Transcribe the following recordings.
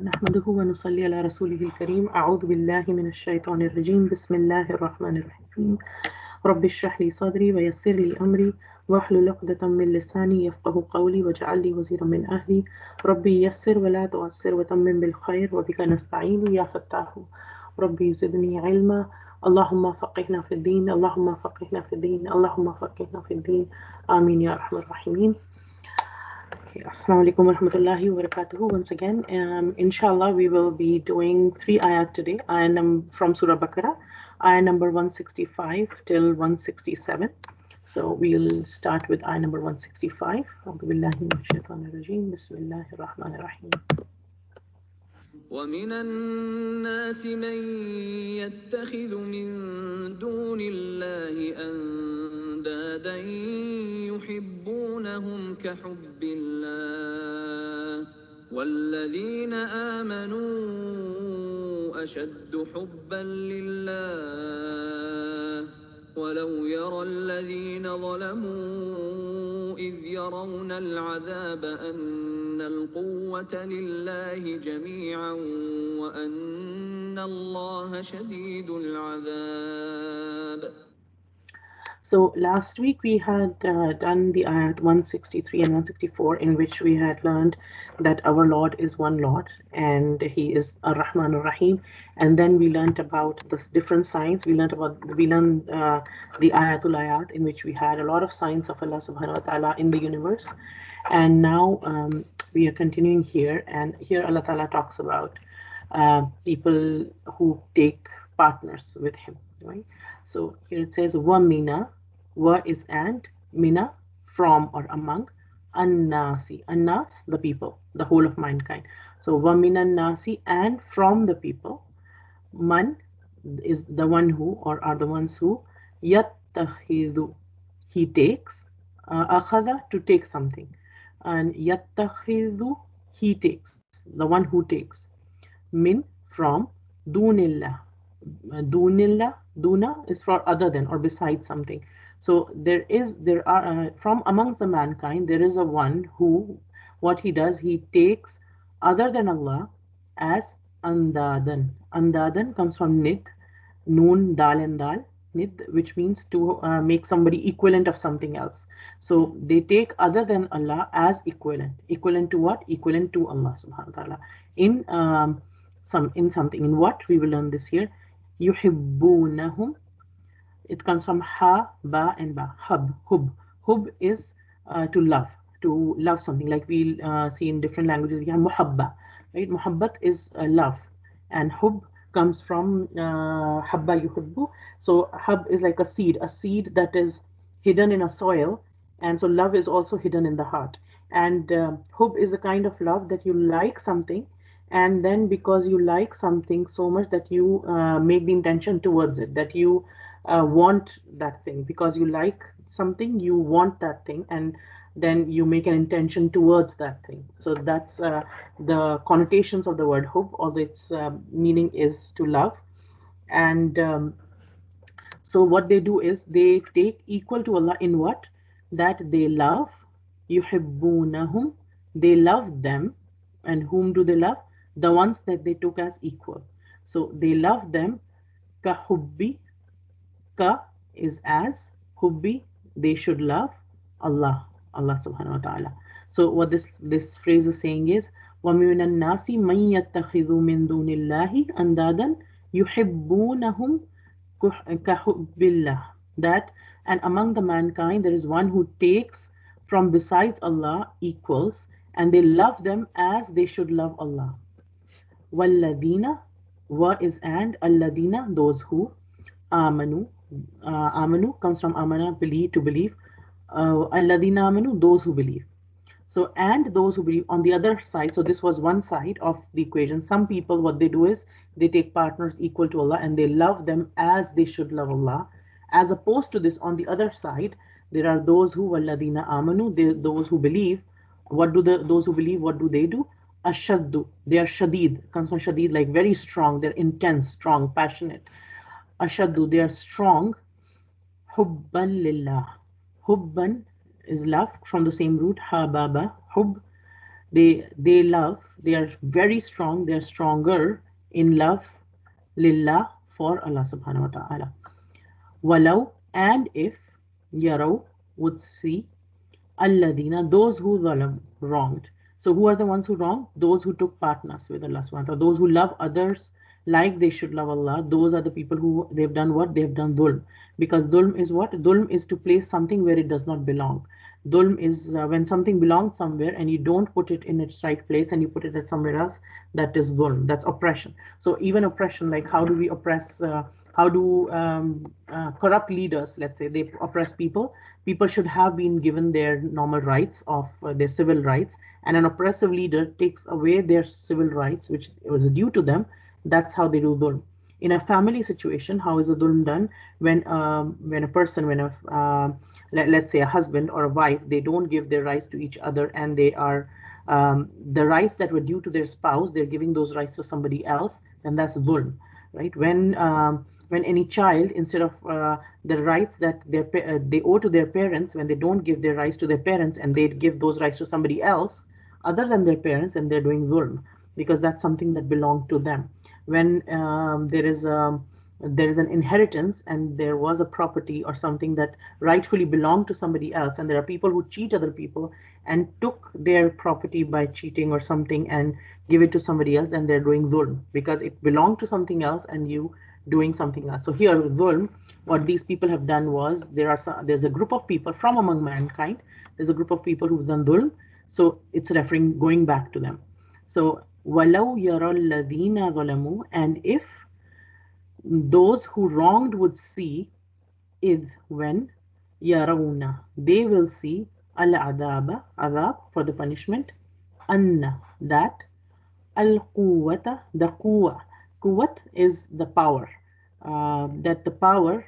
نحمده ونصلي على رسوله الكريم. أعوذ بالله من الشيطان الرجيم. بسم الله الرحمن الرحيم. رب اشرح لي صدري ويسر لي أمري واحلل عقدة من لساني يفقهوا قولي واجعل لي وزيرا من أهلي ربي يسر ولا تعسر وتمم بالخير وبك نستعين يا فتاح ربي زدني علما. اللهم فقهنا في الدين، اللهم فقهنا في الدين، اللهم فقهنا في الدين. آمين يا أرحم الراحمين. Assalamu alaikum wa rahmatullahi wa barakatuhu. Once again, inshallah, we will be doing 3 ayat today. From Surah Baqarah, ayah number 165 till 167. So we'll start with ayah number 165. A'udhu billahi minash shaitanir rajim. Bismillahir rahmanir rahim. ومن الناس من يتخذ من دون الله أندادا يحبونهم كحب الله والذين آمنوا أشد حبا لله ولو يرى الذين ظلموا إذ يرون العذاب أن القوة لله جميعا وأن الله شديد العذاب. So last week we had done the ayat 163 and 164, in which we had learned that our Lord is one Lord and He is Ar-Rahman Ar-Rahim. And then we learned about the different signs. We learned the ayatul ayat, in which we had a lot of signs of Allah Subhanahu wa Taala in the universe. And now we are continuing here, and here Allah Taala talks about people who take partners with Him, right? So here it says, wa mina, wa is and, mina, from or among, annasi, annas, the people, the whole of mankind. So wa minan nasi, and from the people, man is the one who, or are the ones who, yattakhidhu, he takes, akhadha, to take something, and yattakhidhu, he takes, the one who takes, min, from, dunillah. Dunillah, duna is for other than or besides something. So there are from amongst the mankind there is a one who, what he does, he takes other than Allah as andadan. Andadan comes from nid, noon, dal and dal, nid, which means to make somebody equivalent of something else. So they take other than Allah as equivalent. Equivalent to what? Equivalent to Allah subhanahu wa ta'ala. In something. In what? We will learn this here. Yuhibbunahum. It comes from ha, ba, and ba. Hub, hub. Hub is to love something. Like we see in different languages, we have muhabba, right? Muhabbat is love, and hub comes from habba yuhibbu. So hub is like a seed that is hidden in a soil, and so love is also hidden in the heart. And hub is a kind of love that you like something, and then because you like something so much that you make the intention towards it, that you want that thing. Because you like something, you want that thing, and then you make an intention towards that thing. So that's the connotations of the word hub, or its meaning is to love. And so what they do is they take equal to Allah in what? That they love. Yuhibbunahum, they love them. And whom do they love? The ones that they took as equal. So they love them. Kahubbi, ka is as, hubbi, they should love Allah, Allah subhanahu wa ta'ala. So what this phrase is saying is, وَمِنَ النَّاسِ مَن يَتَّخِذُ مِن دُونِ اللَّهِ أَنْدَادًا يُحِبُّونَهُمْ كَحُبِّ اللَّهِ. That, and among the mankind there is one who takes from besides Allah equals, and they love them as they should love Allah. وَالَّذِينَ, wa is and, alladina, those who, amanu, amanu comes from amana, believe, to believe, alladina amanu, those who believe. So, and those who believe on the other side. So this was one side of the equation. Some people, what they do is they take partners equal to Allah and they love them as they should love Allah. As opposed to this, on the other side, there are those who, walladina amanu, those who believe. What do those who believe, what do they do? Ashaddu, they are shadid, comes from shadid, like very strong, they're intense, strong, passionate. Ashaddu, they are strong. Hubban lillah. Hubban is love, from the same root, hababa, hub. they love, they are very strong, they are stronger in love lillah, for Allah subhanahu wa ta'ala. Walau, and if, yaraw, would see, alladina, those who zalam, wronged. So who are the ones who wronged? Those who took partners with Allah subhanahu wa ta'ala. Those who love others like they should love Allah. Those are the people who they've done what? They've done dhulm. Because dhulm is what? Dhulm is to place something where it does not belong. Dhulm is when something belongs somewhere and you don't put it in its right place and you put it at somewhere else. That is dhulm. That's oppression. So even oppression, like how do we oppress? How do corrupt leaders, let's say, they oppress people? People should have been given their normal rights of their civil rights, and an oppressive leader takes away their civil rights, which was due to them. That's how they do dhulm. In a family situation, how is a dhulm done? When a person, when a let's say a husband or a wife, they don't give their rights to each other, and they are the rights that were due to their spouse, they're giving those rights to somebody else, then that's dhulm, right? When any child, instead of the rights that they owe to their parents, when they don't give their rights to their parents and they give those rights to somebody else other than their parents, then they're doing dhulm, because that's something that belonged to them. When there is an inheritance and there was a property or something that rightfully belonged to somebody else, and there are people who cheat other people and took their property by cheating or something and give it to somebody else, then they're doing dhulm, because it belonged to something else and you doing something else. So here with dhulm, what these people have done was, there's a group of people from among mankind, there's a group of people who've done dhulm, so it's referring, going back to them. So walau yara alladhina zalamu, and if those who wronged would see, is when yarawna, they will see, al adaba, adab, for the punishment, anna, that, al quwwata, the quwwa. Quwwat is the power, that the power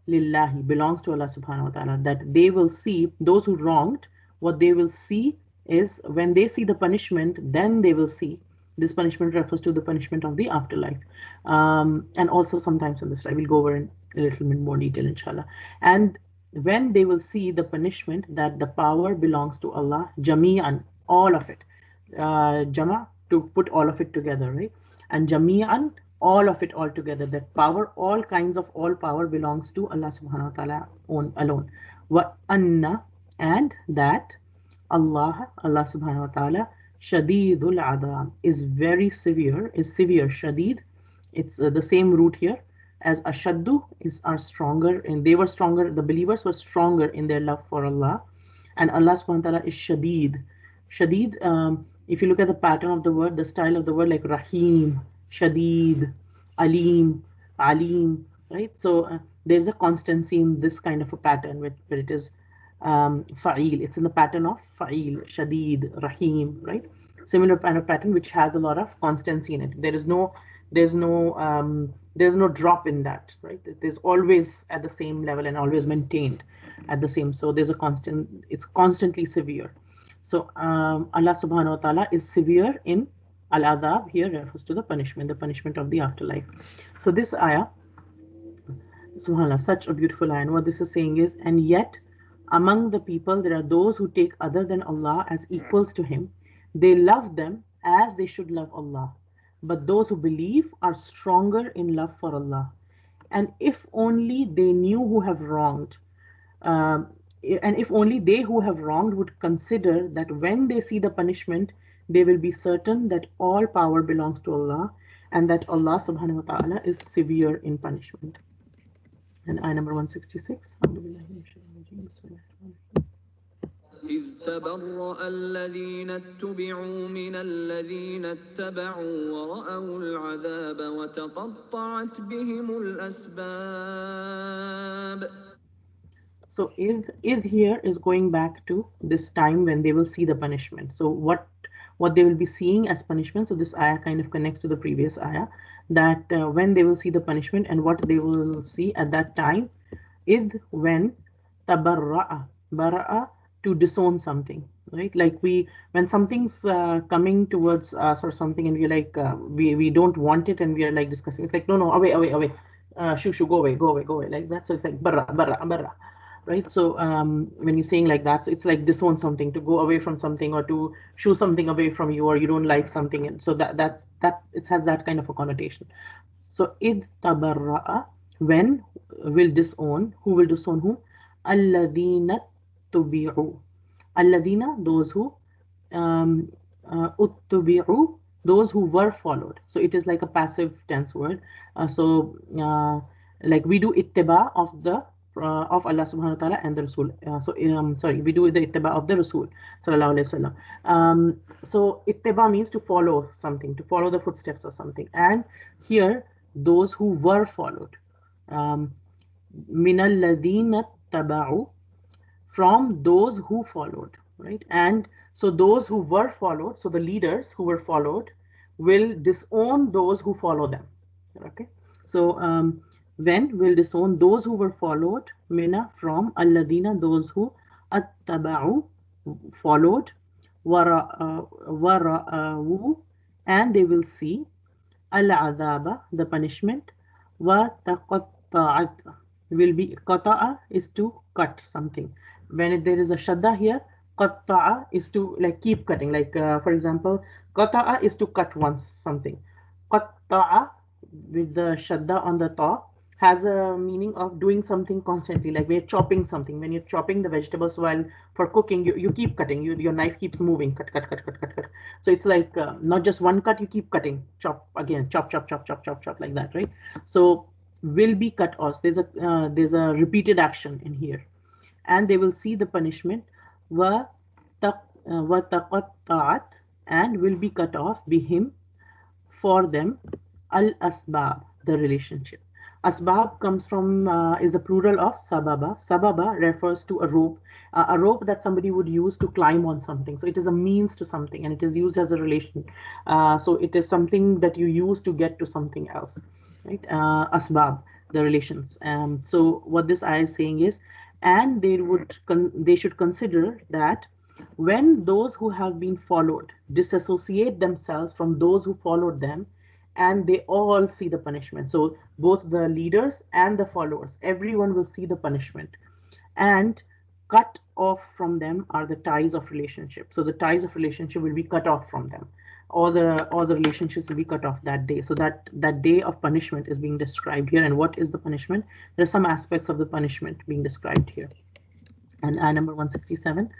lillahi, belongs to Allah subhanahu wa ta'ala, that they will see, those who wronged, what they will see is, when they see the punishment, then they will see, this punishment refers to the punishment of the afterlife, and also sometimes in this, I will go over in a little bit more detail inshallah. And when they will see the punishment, that the power belongs to Allah, jami'an, all of it, jama, to put all of it together, right? And jami'an, all of it all together, that power, all kinds of all power belongs to Allah subhanahu wa ta'ala alone. Wa anna, and that Allah subhanahu wa ta'ala, shadidul adab, is very severe, is severe, shadid, it's the same root here as ashaddu, are stronger, and they were stronger, the believers were stronger in their love for Allah, and Allah subhanahu wa ta'ala is shadid. If you look at the pattern of the word, the style of the word, like Rahim, Shadid, Alim, Alim, right? So there's a constancy in this kind of a pattern where it is Fa'il. It's in the pattern of Fa'il, Shadid, Rahim, right? Similar kind of pattern which has a lot of constancy in it. There's no drop in that, right? It is always at the same level and always maintained at the same. So there's a constant, it's constantly severe. So Allah subhanahu wa ta'ala is severe in al-adhab, here refers to the punishment of the afterlife. So this ayah, subhanAllah, such a beautiful ayah. And what this is saying is, and yet among the people there are those who take other than Allah as equals to Him. They love them as they should love Allah. But those who believe are stronger in love for Allah. And if only they knew who have wronged, and if only they who have wronged would consider that when they see the punishment, they will be certain that all power belongs to Allah, and that Allah subhanahu wa ta'ala is severe in punishment. And ayah number 166. إذ تبرأ الذين اتبعوا من الذين اتبعوا ورأوا العذاب وتقطعت بهم الأسباب. So is here is going back to this time when they will see the punishment. So what they will be seeing as punishment. So this ayah kind of connects to the previous ayah, that when they will see the punishment, and what they will see at that time is when tabarra'a, bara'a, to disown something, right? Like when something's coming towards us or something, and we're like we don't want it, and we are like discussing, it's like no, away, shoo, go away, like that. So it's like barra. right? So when you're saying like that, so it's like disown something, to go away from something, or to shoo something away from you, or you don't like something, and so that it has that kind of a connotation. So id tabarra'a, when will disown, who will disown whom? Alladina tubi'u. Alladina, those who, um, uttubi'u, those who were followed. So it is like a passive tense word. Like we do ittiba of the of Allah subhanahu wa ta'ala and the Rasul. Sorry, we do the ittiba of the Rasul sallallahu alaihi wasallam. So ittiba means to follow something, to follow the footsteps of something. And here, those who were followed. Um, min alladhina taba'u, from those who followed, right? And so those who were followed, so the leaders who were followed, will disown those who follow them. Okay, so when will disown those who were followed, mina, from, alladina, those who, attaba'u, followed, wara'u, and they will see, al-adhaba, the punishment, wa taqatta'at, will be, qata'a is to cut something. When there is a shadda here, qatta'a is to like keep cutting. Like for example, qata'a is to cut once something. Qatta'a with the shadda on the ta has a meaning of doing something constantly. Like we're chopping something. When you're chopping the vegetables while for cooking, you keep cutting. Your knife keeps moving. Cut, cut, cut, cut, cut, cut. So it's like not just one cut. You keep cutting. Chop again. Chop, chop, chop, chop, chop, chop, like that, right? So will be cut off. There's a repeated action in here, and they will see the punishment, wa taqatta'at, and will be cut off, bihim, for them, al asbab, the relationship. Asbab comes from is the plural of sababa. Sababa refers to a rope that somebody would use to climb on something. So it is a means to something, and it is used as a relation. So it is something that you use to get to something else, right? Asbab, the relations. So what this ayah is saying is, and they should consider that when those who have been followed disassociate themselves from those who followed them, and they all see the punishment. So both the leaders and the followers, everyone will see the punishment. And cut off from them are the ties of relationship. So the ties of relationship will be cut off from them. All the relationships will be cut off that day. So that day of punishment is being described here. And what is the punishment? There are some aspects of the punishment being described here. And ayah number 167.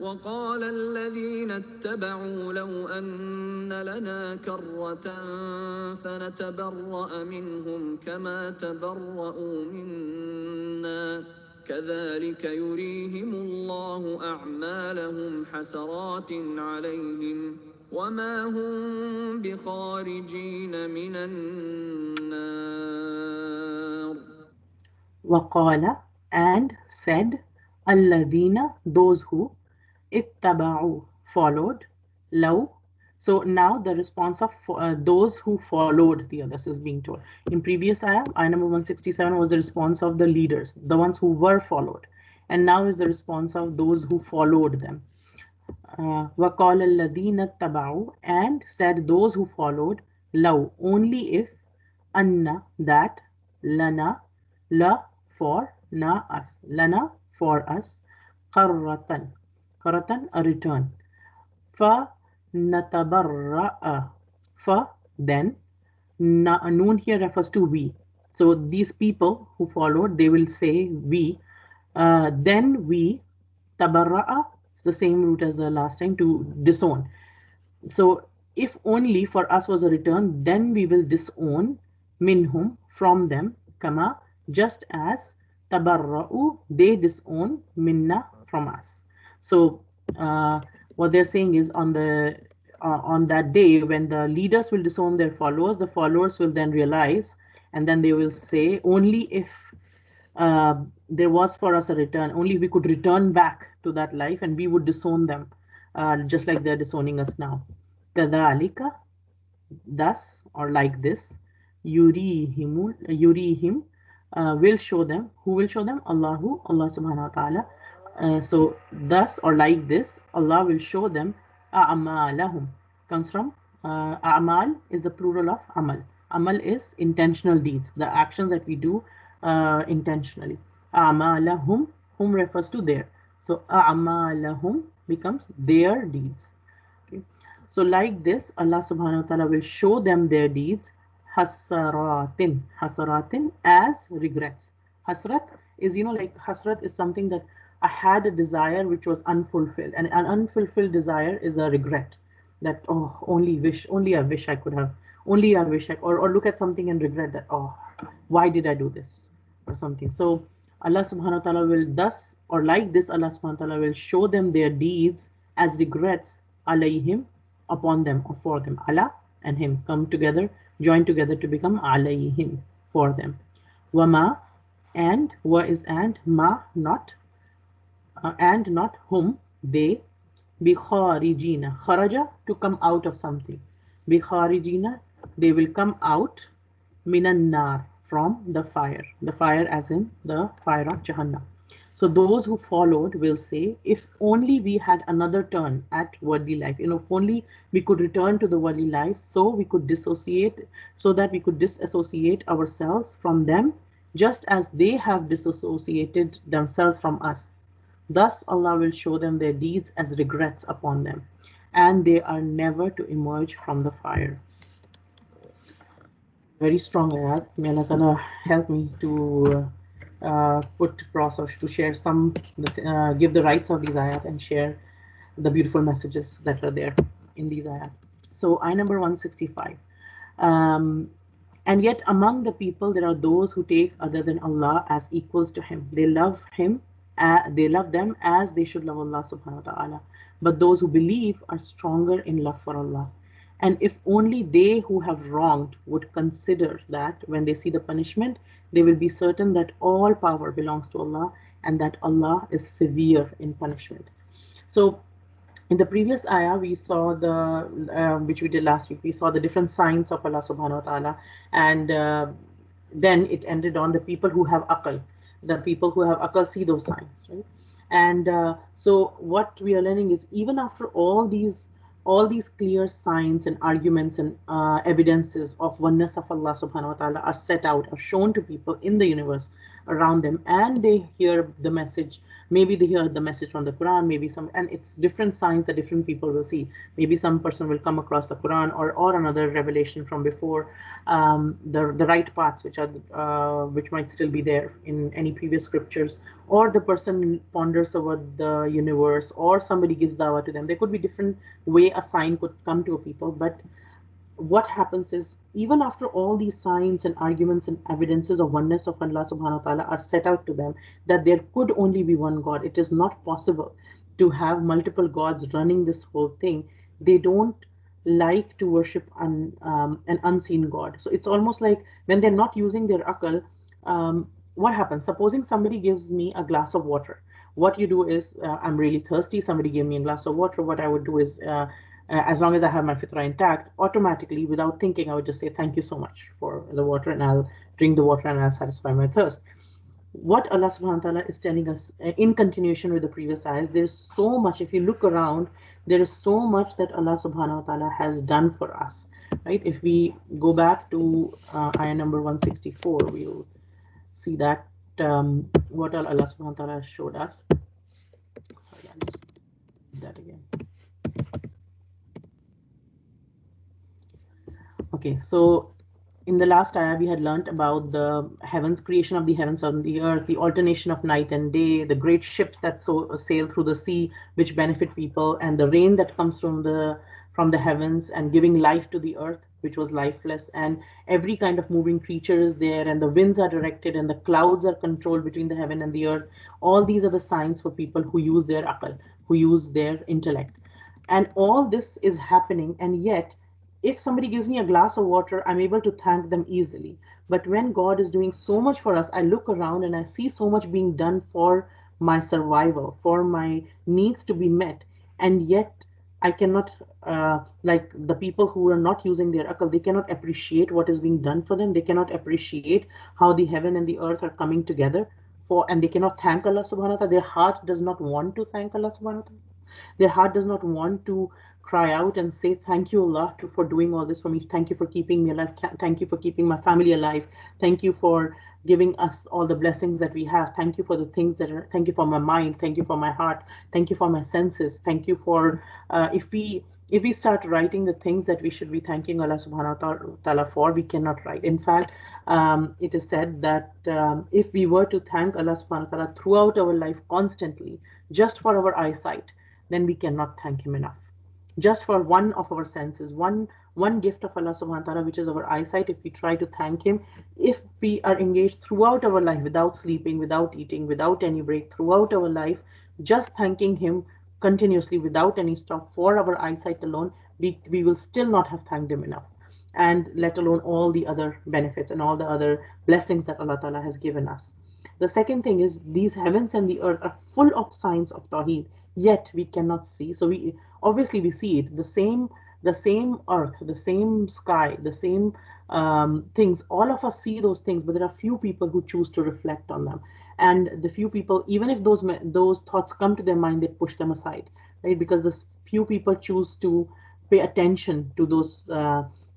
وقال الذين اتبعوا لو أن لنا كرة فنتبرأ منهم كما تبرأوا منا كذلك يريهم الله أعمالهم حسرات عليهم وما هم بخارجين من النار. وقال, and said, الذين, those who, ittaba'u, followed, law. So now the response of those who followed the others is being told. In previous ayah number 167 was the response of the leaders, the ones who were followed. And now is the response of those who followed them. وَقَالَ الَّذِينَ اتَّبَعُوا, and said those who followed, law, only if, anna, that, lana, la, for, na, us, lana, for us, qarratan, a return, fa natabarra'a, fa, then, noon here refers to we. So these people who followed, they will say we, then we, tabarra'a, it's the same root as the last time, to disown. So if only for us was a return, then we will disown, minhum, from them, kama, just as, tabarra'u, they disown, minna, from us. So what they're saying is, on that day when the leaders will disown their followers, the followers will then realize, and then they will say, only if there was for us a return, only we could return back to that life, and we would disown them, just like they're disowning us now. كَذَلِكَ, thus, or like this, yurihim, will show them. Who will show them? Allah subhanahu wa ta'ala. So thus, or like this, Allah will show them, a'malahum, comes from a'mal is the plural of amal. Amal is intentional deeds, the actions that we do intentionally. A'malahum, hum refers to their. So a'malahum becomes their deeds. Okay. So like this, Allah subhanahu wa ta'ala will show them their deeds hasaratin as regrets. Hasrat is, like hasrat is something that I had a desire which was unfulfilled, and an unfulfilled desire is a regret. That, oh, only I wish I could have, only I wish I, or look at something and regret that, oh, why did I do this, or something. So Allah subhanahu wa ta'ala will thus, or like this, Allah subhanahu wa ta'ala will show them their deeds as regrets alayhim, upon them or for them. Allah and him come together, join together to become alayhim, for them. Wama, and wa is and, ma not, and not whom, they, bi kharijina, kharaja, to come out of something. Bi kharijina, they will come out, minan nar, from the fire as in the fire of Jahannam. So those who followed will say, if only we had another turn at worldly life, if only we could return to the worldly life, so we could disassociate, so that we could disassociate ourselves from them, just as they have disassociated themselves from us. Thus Allah will show them their deeds as regrets upon them, and they are never to emerge from the fire. Very strong ayat. May Allah Ta'ala help me to put across, or to share some, give the rights of these ayat and share the beautiful messages that are there in these ayat. So ayah number 165. And yet among the people there are those who take other than Allah as equals to him. They love him, they love them as they should love Allah subhanahu wa ta'ala. But those who believe are stronger in love for Allah. And if only they who have wronged would consider that when they see the punishment, they will be certain that all power belongs to Allah, and that Allah is severe in punishment. So in the previous ayah, we saw the, which we did last week, we saw the different signs of Allah subhanahu wa ta'ala, and then it ended on the people who have aql. The people who have aql see those signs, right? And so what we are learning is, even after all these clear signs and arguments and evidences of oneness of Allah subhanahu wa ta'ala are set out, are shown to people in the universe around them, and they hear the message, maybe they hear the message from the Quran, maybe some, and it's different signs that different people will see. Maybe some person will come across the Quran or another revelation from before, the right paths which are which might still be there in any previous scriptures, or the person ponders over the universe, or somebody gives dawah to them. There could be different way a sign could come to a people, but what happens is, even after all these signs and arguments and evidences of oneness of Allah subhanahu wa ta'ala are set out to them, that there could only be one God, it is not possible to have multiple gods running this whole thing. They don't like to worship an unseen God. So it's almost like when they're not using their akal, what happens? Supposing somebody gives me a glass of water. What you do is, I'm really thirsty, somebody gave me a glass of water. What I would do is, as long as I have my fitra intact, automatically, without thinking, I would just say, thank you so much for the water, and I'll drink the water and I'll satisfy my thirst. What Allah subhanahu wa ta'ala is telling us, in continuation with the previous ayahs, there's so much, if you look around, there is so much that Allah subhanahu wa ta'ala has done for us, right? If we go back to ayah number 164, we'll see that what Allah subhanahu wa ta'ala showed us. Sorry, I'll just do that again. Okay, so in the last ayah, we had learnt about the heavens, creation of the heavens and the earth, the alternation of night and day, the great ships that sail through the sea, which benefit people, and the rain that comes from the heavens and giving life to the earth, which was lifeless, and every kind of moving creature is there, and the winds are directed, and the clouds are controlled between the heaven and the earth. All these are the signs for people who use their aql, who use their intellect. And all this is happening, and yet, if somebody gives me a glass of water, I'm able to thank them easily. But when God is doing so much for us, I look around and I see so much being done for my survival, for my needs to be met, and yet I cannot, like the people who are not using their akal, they cannot appreciate what is being done for them. They cannot appreciate how the heaven and the earth are coming together and they cannot thank Allah subhanahu wa ta'ala. Their heart does not want to thank Allah subhanahu wa ta'ala. Their heart does not want to cry out and say, thank you, Allah, for doing all this for me. Thank you for keeping me alive. Thank you for keeping my family alive. Thank you for giving us all the blessings that we have. Thank you for the things that are, thank you for my mind. Thank you for my heart. Thank you for my senses. Thank you for, if we start writing the things that we should be thanking Allah subhanahu wa ta'ala for, we cannot write. In fact, it is said that if we were to thank Allah subhanahu wa ta'ala throughout our life constantly, just for our eyesight, then we cannot thank Him enough. Just for one of our senses, one gift of Allah subhanahu wa ta'ala, which is our eyesight, if we try to thank Him, if we are engaged throughout our life without sleeping, without eating, without any break, throughout our life, just thanking Him continuously without any stop for our eyesight alone, we will still not have thanked Him enough. And let alone all the other benefits and all the other blessings that Allah Ta'ala has given us. The second thing is these heavens and the earth are full of signs of Tawheed, yet we cannot see. So we obviously we see it, the same earth, the same sky, the same things. All of us see those things, but there are few people who choose to reflect on them. And the few people, even if those thoughts come to their mind, they push them aside, right? Because the few people choose to pay attention to those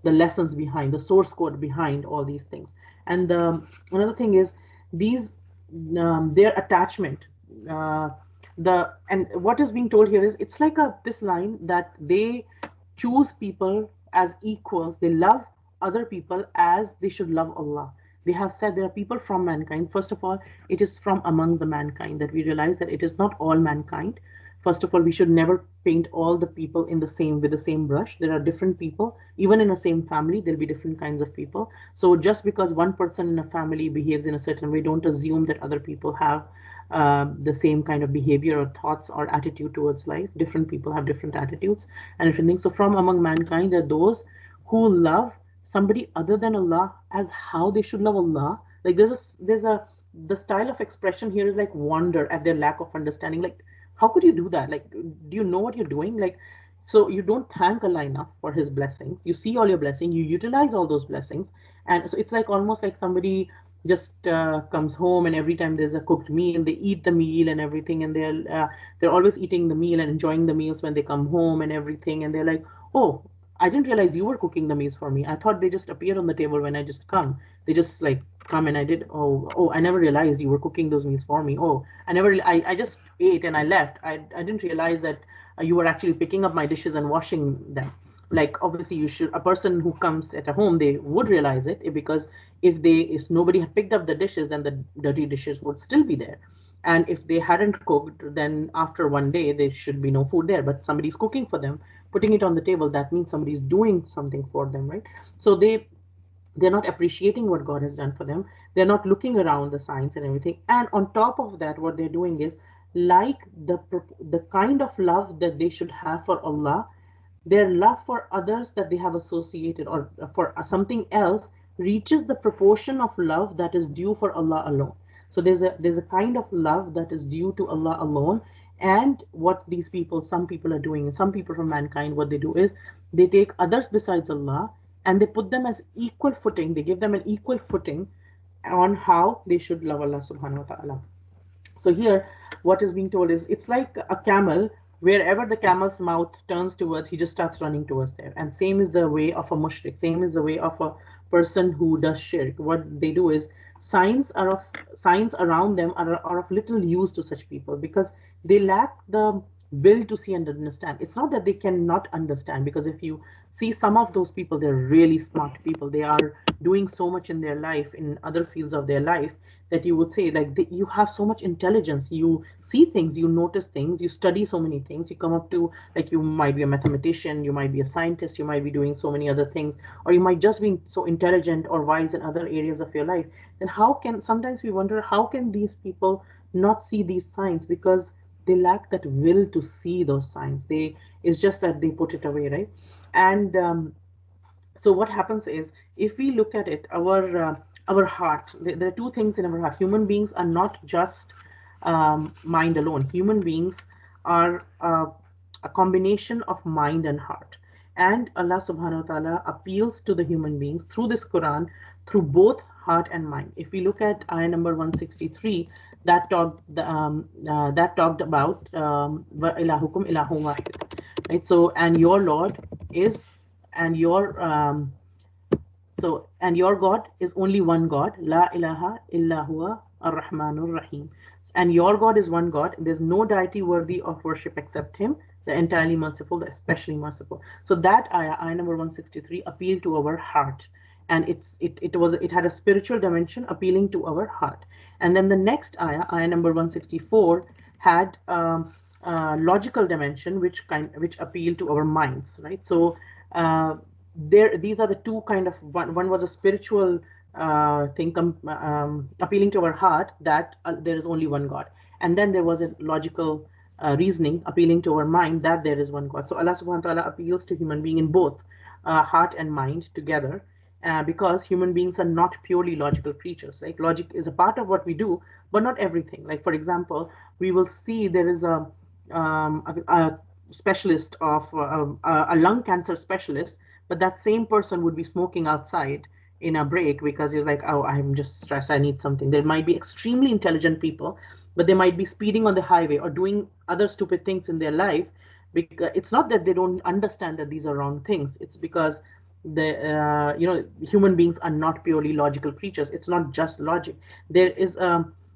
the lessons behind, the source code behind all these things. And another thing is these their attachment. And what is being told here is it's like this line that they choose people as equals. They love other people as they should love Allah. They have said there are people from mankind. First of all, it is from among the mankind that we realize that it is not all mankind. First of all, we should never paint all the people in the same with the same brush. There are different people. Even in a same family, there'll be different kinds of people. So just because one person in a family behaves in a certain way, don't assume that other people have the same kind of behavior or thoughts or attitude towards life. Different people have different attitudes and different things. So from among mankind, there are those who love somebody other than Allah as how they should love Allah. Like the style of expression here is like wonder at their lack of understanding. Like, how could you do that? Like, do you know what you're doing? Like, so you don't thank Allah enough for His blessings. You see all your blessings, you utilize all those blessings, and so it's like almost like somebody just comes home, and every time there's a cooked meal, they eat the meal and everything, and they're always eating the meal and enjoying the meals when they come home and everything, and they're like, oh, I didn't realize you were cooking the meals for me. I thought they just appeared on the table when I just come. They just like come and I did. Oh, I never realized you were cooking those meals for me. Oh, I just ate and I left. I didn't realize that you were actually picking up my dishes and washing them. Like obviously you should, a person who comes at a home, they would realize it, because if nobody had picked up the dishes, then the dirty dishes would still be there. And if they hadn't cooked, then after one day there should be no food there, but somebody's cooking for them, putting it on the table, that means somebody's doing something for them, right? So they're not appreciating what God has done for them. They're not looking around the signs and everything. And on top of that, what they're doing is like the kind of love that they should have for Allah, their love for others that they have associated or for something else reaches the proportion of love that is due for Allah alone. So there's a kind of love that is due to Allah alone. And what these people, some people are doing, and some people from mankind, what they do is they take others besides Allah and they put them as equal footing. They give them an equal footing on how they should love Allah subhanahu wa ta'ala. So here, what is being told is it's like a camel. Wherever the camel's mouth turns towards, he just starts running towards there. And same is the way of a mushrik. Same is the way of a person who does shirk. What they do is signs around them are of little use to such people, because they lack the will to see and understand. It's not that they cannot understand, because if you see some of those people, they're really smart people. They are doing so much in their life, in other fields of their life, that you would say like you have so much intelligence. You see things, you notice things, you study so many things, you come up to, like, you might be a mathematician, you might be a scientist, you might be doing so many other things, or you might just be so intelligent or wise in other areas of your life. Then how can, sometimes we wonder, how can these people not see these signs? Because they lack that will to see those signs. It's just that they put it away, right? And so what happens is, if we look at it, our heart, there are two things in our heart. Human beings are not just mind alone. Human beings are a combination of mind and heart. And Allah subhanahu wa ta'ala appeals to the human beings through this Quran, through both heart and mind. If we look at ayah number 163, that talked about ilahukum ilahum wahid. right? So, and your Lord is, and your and your God is only one God, La ilaha illa huwa ar-Rahmanur Rahim. And your God is one God. There's no deity worthy of worship except Him, the entirely merciful, the especially merciful. So that ayah number 163, appealed to our heart, and it had a spiritual dimension appealing to our heart. And then the next ayah number 164, had logical dimension, which appealed to our minds, right? So these are the two kind of, one was a spiritual thing, appealing to our heart, that there is only one God, and then there was a logical reasoning appealing to our mind, that there is one God. So Allah subhanahu wa ta'ala appeals to human being in both heart and mind together, because human beings are not purely logical creatures. Like, logic is a part of what we do, but not everything. Like, for example, we will see there is a specialist of a lung cancer specialist, but that same person would be smoking outside in a break because he's like, oh, I'm just stressed, I need something. There might be extremely intelligent people, but they might be speeding on the highway or doing other stupid things in their life, because it's not that they don't understand that these are wrong things. It's because human beings are not purely logical creatures. It's not just logic. There is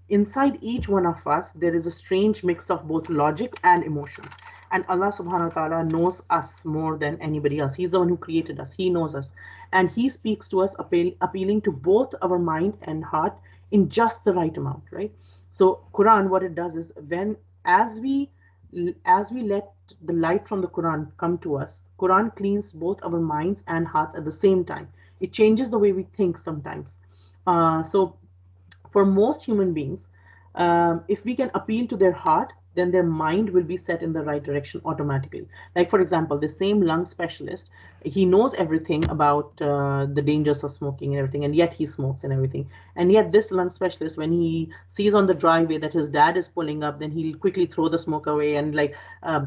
inside each one of us, there is a strange mix of both logic and emotions. And Allah subhanahu wa ta'ala knows us more than anybody else. He's the one who created us. He knows us. And He speaks to us, appealing to both our mind and heart in just the right amount, right? So Quran, what it does is, when as we let the light from the Quran come to us, Quran cleans both our minds and hearts at the same time. It changes the way we think sometimes. So for most human beings, if we can appeal to their heart, then their mind will be set in the right direction automatically. Like, for example, the same lung specialist, he knows everything about the dangers of smoking and everything, and yet he smokes and everything. And yet, this lung specialist, when he sees on the driveway that his dad is pulling up, then he'll quickly throw the smoke away and, like,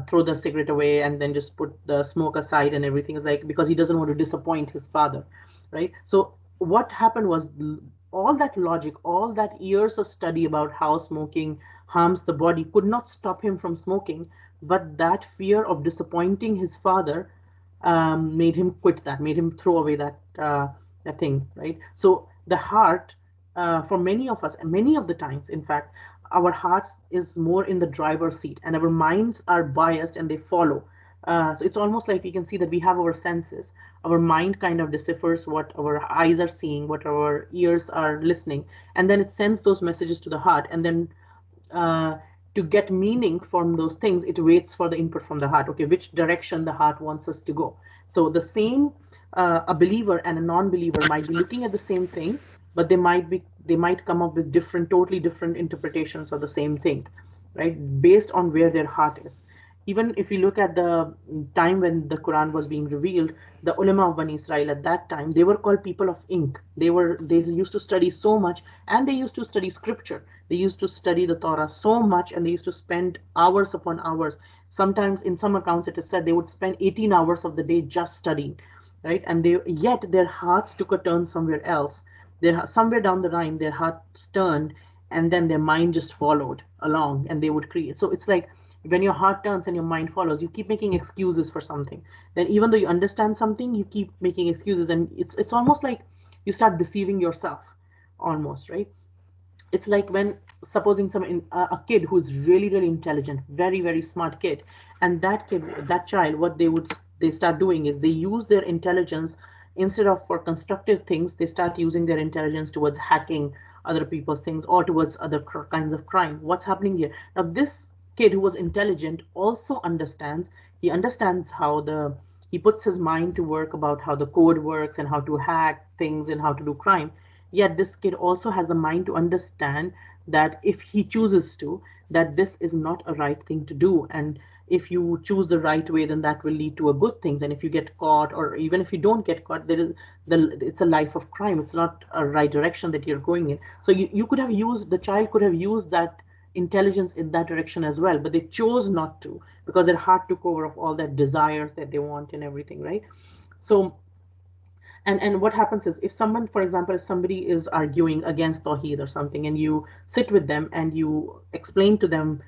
throw the cigarette away, and then just put the smoke aside and everything. Is like, because he doesn't want to disappoint his father, right? So what happened was, all that logic, all that years of study about how smoking harms the body could not stop him from smoking, but that fear of disappointing his father made him quit that, made him throw away that thing, right? So the heart, for many of us, and many of the times, in fact, our hearts is more in the driver's seat, and our minds are biased and they follow. So it's almost like we can see that we have our senses. Our mind kind of deciphers what our eyes are seeing, what our ears are listening, and then it sends those messages to the heart. And then uh, to get meaning from those things, it waits for the input from the heart. Okay, which direction the heart wants us to go. So the same, a believer and a non-believer might be looking at the same thing, but they might come up with totally different interpretations of the same thing, right? Based on where their heart is. Even if you look at the time when the Quran was being revealed, the ulama of Bani Israel at that time, they were called people of ink. They used to study so much, and they used to study scripture. They used to study the Torah so much, and they used to spend hours upon hours. Sometimes, in some accounts, it is said they would spend 18 hours of the day just studying, right? And yet their hearts took a turn somewhere else. Somewhere down the line, their hearts turned, and then their mind just followed along, and they would create. So it's like, when your heart turns and your mind follows, you keep making excuses for something. Then, even though you understand something, you keep making excuses, and it's almost like you start deceiving yourself, almost, right? It's like, when supposing a kid who's really, really intelligent, very, very smart kid, and that child, what they start doing is, they use their intelligence, instead of for constructive things, they start using their intelligence towards hacking other people's things, or towards other kinds of crime. What's happening here now? This kid who was intelligent also understands, he understands how he puts his mind to work about how the code works and how to hack things and how to do crime. Yet this kid also has the mind to understand that if he chooses to, that this is not a right thing to do. And if you choose the right way, then that will lead to a good things. And if you get caught, or even if you don't get caught, it's a life of crime. It's not a right direction that you're going in. So you could have used, the child could have used that intelligence in that direction as well, but they chose not to, because their heart took over of all that desires that they want and everything, right? So, and what happens is, if someone, for example, if somebody is arguing against Tawheed or something, and you sit with them and you explain to them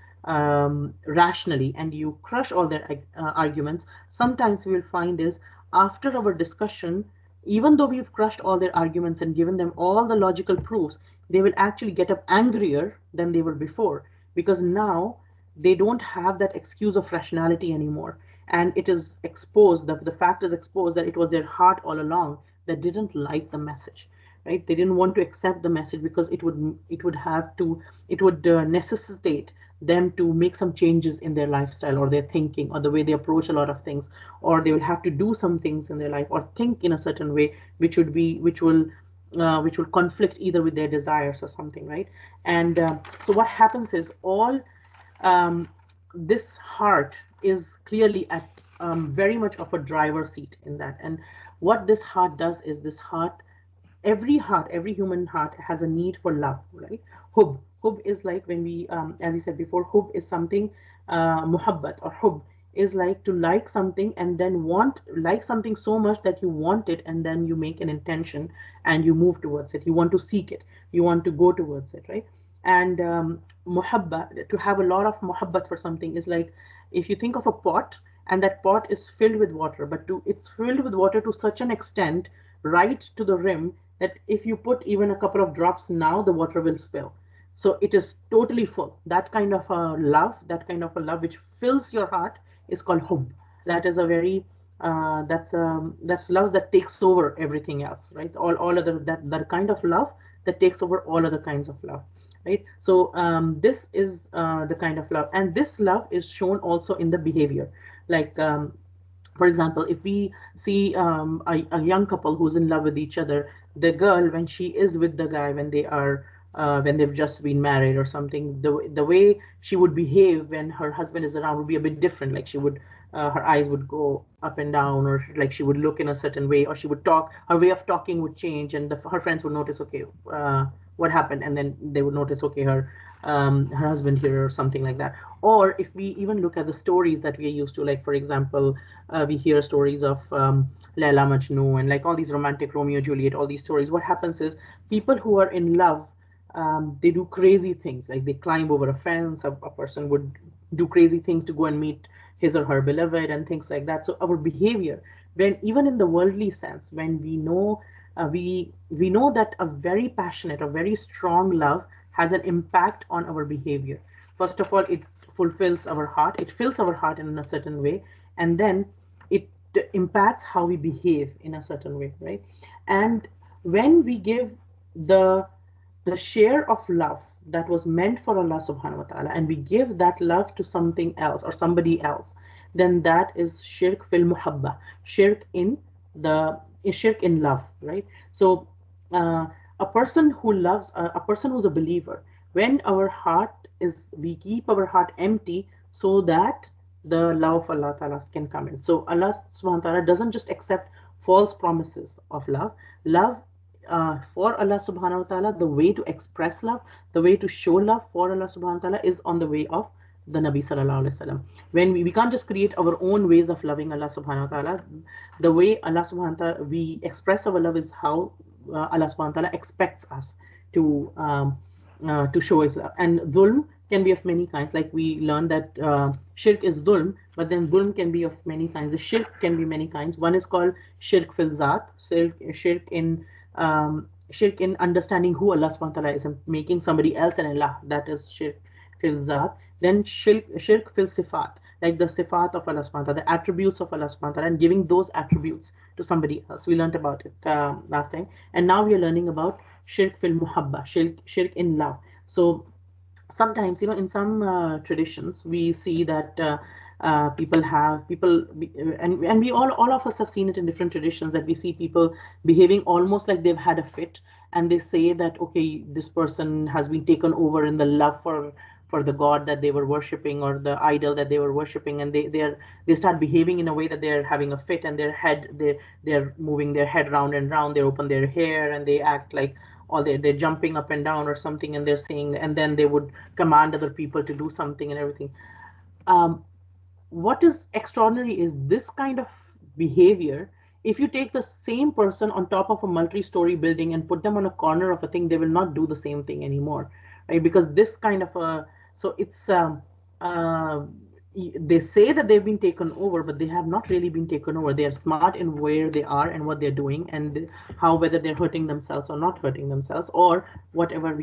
rationally and you crush all their arguments, sometimes we will find is after our discussion, even though we've crushed all their arguments and given them all the logical proofs, they will actually get up angrier than they were before, because now they don't have that excuse of rationality anymore. And it is exposed, the fact is exposed that it was their heart all along that didn't like the message, right? They didn't want to accept the message because it would necessitate them to make some changes in their lifestyle or their thinking or the way they approach a lot of things, or they will have to do some things in their life or think in a certain way which will conflict either with their desires or something, right? And so what happens is all um, this heart is clearly at very much of a driver's seat in that. And what this heart does is this heart, every human heart has a need for love, right? Hub is like when we, as we said before, hub is something, muhabbat or hub is like to like something and then like something so much that you want it and then you make an intention and you move towards it. You want to seek it. You want to go towards it, right? And muhabba, to have a lot of muhabbat for something is like if you think of a pot and that pot is filled with water, but it's filled with water to such an extent, right to the rim, that if you put even a couple of drops now, the water will spill. So it is totally full. That kind of a love which fills your heart is called hub. That is a very that's love that takes over everything else, right? All other that kind of love that takes over all other kinds of love, right? So this is the kind of love, and this love is shown also in the behavior. Like for example, if we see a young couple who's in love with each other, the girl when she is with the guy when they've just been married or something, the way she would behave when her husband is around would be a bit different. Like her eyes would go up and down, or like she would look in a certain way, or she would talk. Her way of talking would change, and her friends would notice, okay, what happened, and then they would notice, okay, her husband here or something like that. Or if we even look at the stories that we are used to, like for example, we hear stories of Laila Majnun and like all these romantic Romeo Juliet, all these stories. What happens is people who are in love, they do crazy things, like they climb over a fence. A person would do crazy things to go and meet his or her beloved and things like that. So our behavior, when even in the worldly sense, when we know that a very passionate, a very strong love has an impact on our behavior. First of all, it fulfills our heart, it fills our heart in a certain way, and then it impacts how we behave in a certain way, right? And when we give the the share of love that was meant for Allah subhanahu wa ta'ala and we give that love to something else or somebody else, then that is shirk fil muhabba, shirk in the shirk in love, right? So a person who loves a person who's a believer, when our heart is, we keep our heart empty so that the love of Allah Ta'ala can come in. So Allah subhanahu wa ta'ala doesn't just accept false promises of love. For Allah subhanahu wa ta'ala, the way to express love, the way to show love for Allah subhanahu wa ta'ala is on the way of the Nabi sallallahu alaihi wasallam. When we can't just create our own ways of loving Allah subhanahu wa ta'ala. The way Allah subhanahu wa ta'ala, we express our love is how Allah subhanahu wa ta'ala expects us to show his love. And dhulm can be of many kinds. Like we learned that shirk is dhulm, but then dhulm can be of many kinds. The shirk can be many kinds. One is called shirk fil zat, shirk in understanding who Allah subhanahu wa ta'ala is and making somebody else an Allah. That is shirk fil zat. Then shirk fil sifat, like the sifat of Allah subhanahu wa ta'ala, the attributes of Allah subhanahu wa ta'ala, and giving those attributes to somebody else. We learned about it last time. And now we are learning about shirk fil muhabba, shirk in love. So sometimes, in some traditions, we see that and we all of us have seen it in different traditions, that we see people behaving almost like they've had a fit, and they say that, okay, this person has been taken over in the love for the god that they were worshipping or the idol that they were worshipping, and they start behaving in a way that they're having a fit, and they're moving their head round and round, they open their hair, and they act like or they're jumping up and down or something, and they're saying, and then they would command other people to do something and everything. What is extraordinary is this kind of behavior. If you take the same person on top of a multi-story building and put them on a corner of a thing, they will not do the same thing anymore, right? Because this kind of a, so it's uh, they say that they've been taken over, but they have not really been taken over. They are smart in where they are and what they're doing, and how, whether they're hurting themselves or not hurting themselves, or whatever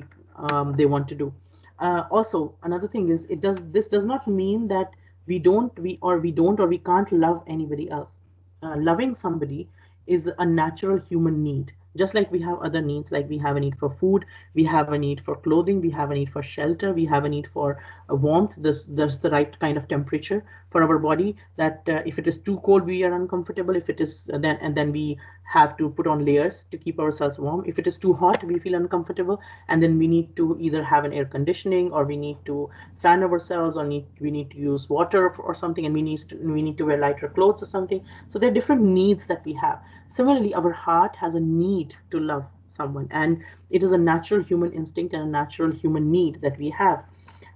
they want to do. Also, another thing is, this does not mean that we can't love anybody else. Loving somebody is a natural human need. Just like we have other needs, like we have a need for food, we have a need for clothing, we have a need for shelter, we have a need for warmth. There's the right kind of temperature for our body. That if it is too cold, we are uncomfortable. If it is then we have to put on layers to keep ourselves warm. If it is too hot, we feel uncomfortable, and then we need to either have an air conditioning, or we need to fan ourselves, or we need to use water or something, and we need to wear lighter clothes or something. So there are different needs that we have. Similarly, our heart has a need to love someone, and it is a natural human instinct and a natural human need that we have.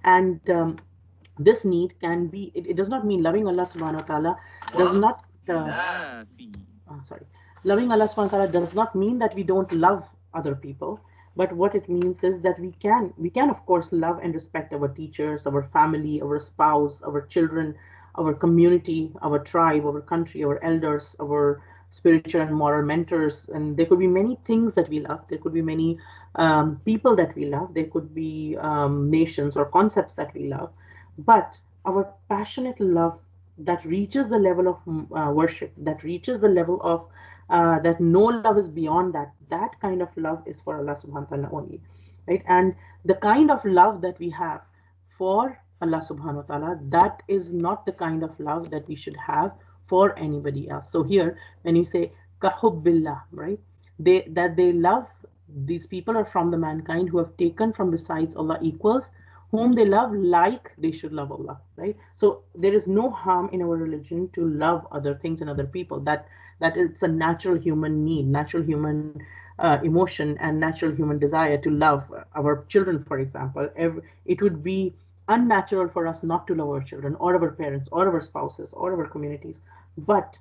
And this need can be, it does not mean loving Allah subhanahu wa ta'ala does not sorry, loving Allah subhanahu wa ta'ala does not mean that we don't love other people. But what it means is that we can of course love and respect our teachers, our family, our spouse, our children, our community, our tribe, our country, our elders, our spiritual and moral mentors. And there could be many things that we love. There could be many people that we love. There could be nations or concepts that we love. But our passionate love that reaches the level of worship, that reaches the level of that no love is beyond that, that kind of love is for Allah subhanahu wa ta'ala only, right? And the kind of love that we have for Allah subhanahu wa ta'ala, that is not the kind of love that we should have for anybody else. So here, when you say kahubbillah, right, they love, these people are from the mankind who have taken from besides Allah equals, whom they love like they should love Allah, right? So there is no harm in our religion to love other things and other people. That it's a natural human need, natural human emotion, and natural human desire to love our children, for example. It would be unnatural for us not to love our children, or our parents, or our spouses, or our communities. But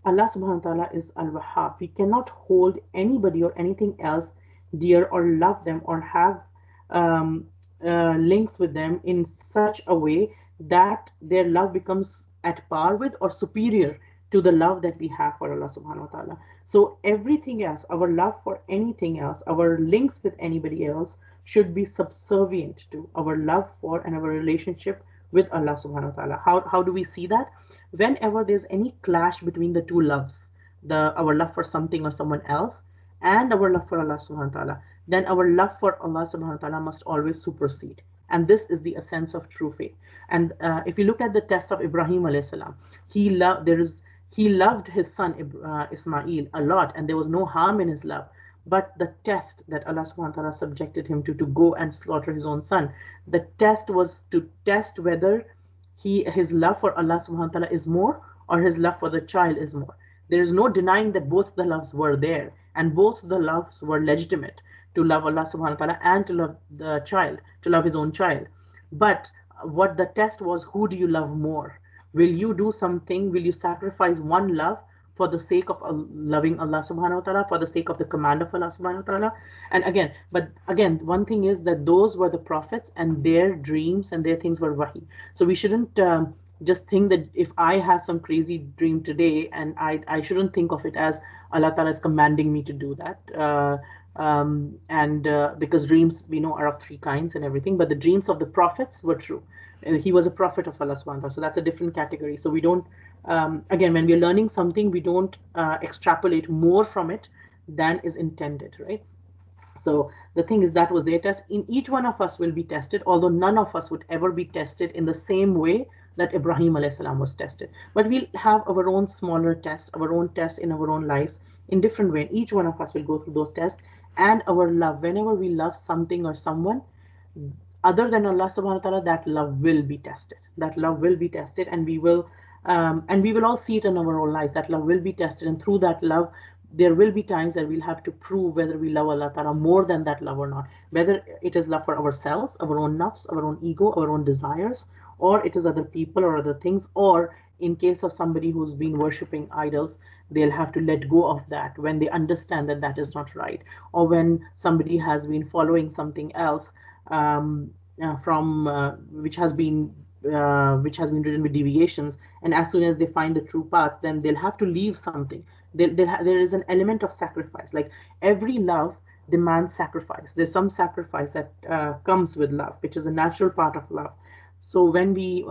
Allah subhanahu wa ta'ala is Al-Wahhab. We cannot hold anybody or anything else dear, or love them, or have um, links with them in such a way that their love becomes at par with or superior to the love that we have for Allah subhanahu wa ta'ala. So everything else, our love for anything else, our links with anybody else, should be subservient to our love for and our relationship with Allah subhanahu wa ta'ala. How do we see that? Whenever there's any clash between the two loves, our love for something or someone else, and our love for Allah subhanahu wa ta'ala, then our love for Allah subhanahu wa ta'ala must always supersede. And this is the essence of true faith. And if you look at the test of Ibrahim alayhi salam, he loved his son Ismail a lot, and there was no harm in his love. But the test that Allah subhanahu wa ta'ala subjected him to go and slaughter his own son, the test was to test whether his love for Allah subhanahu wa ta'ala is more, or his love for the child is more. There is no denying that both the loves were there, and both the loves were legitimate, to love Allah subhanahu wa ta'ala and to love the child, to love his own child. But what the test was, who do you love more? Will you do something? Will you sacrifice one love for the sake of loving Allah subhanahu wa ta'ala, for the sake of the command of Allah subhanahu wa ta'ala? And again, one thing is that those were the prophets, and their dreams and their things were wahi. So we shouldn't just think that if I have some crazy dream today, and I shouldn't think of it as Allah ta'ala is commanding me to do that. Because dreams, we know, are of three kinds and everything, but the dreams of the prophets were true. He was a prophet of Allah subhanahu wa ta'ala, so that's a different category. So we don't, again, when we're learning something, we don't extrapolate more from it than is intended, right? So the thing is, that was their test. In each one of us will be tested, although none of us would ever be tested in the same way that Ibrahim alayhi salam was tested. But we'll have our own smaller tests, our own tests in our own lives in different ways. Each one of us will go through those tests, and our love, whenever we love something or someone other than Allah subhanahu wa ta'ala, that love will be tested. That love will be tested, and we will all see it in our own lives. That love will be tested, and through that love, there will be times that we'll have to prove whether we love Allah ta'ala more than that love or not. Whether it is love for ourselves, our own nafs, our own ego, our own desires, or it is other people or other things, or in case of somebody who's been worshipping idols, they'll have to let go of that when they understand that that is not right. Or when somebody has been following something else from which has been which has been ridden with deviations, and as soon as they find the true path, then they'll have to leave something. There is an element of sacrifice. Like every love demands sacrifice. There's some sacrifice that comes with love, which is a natural part of love. So when we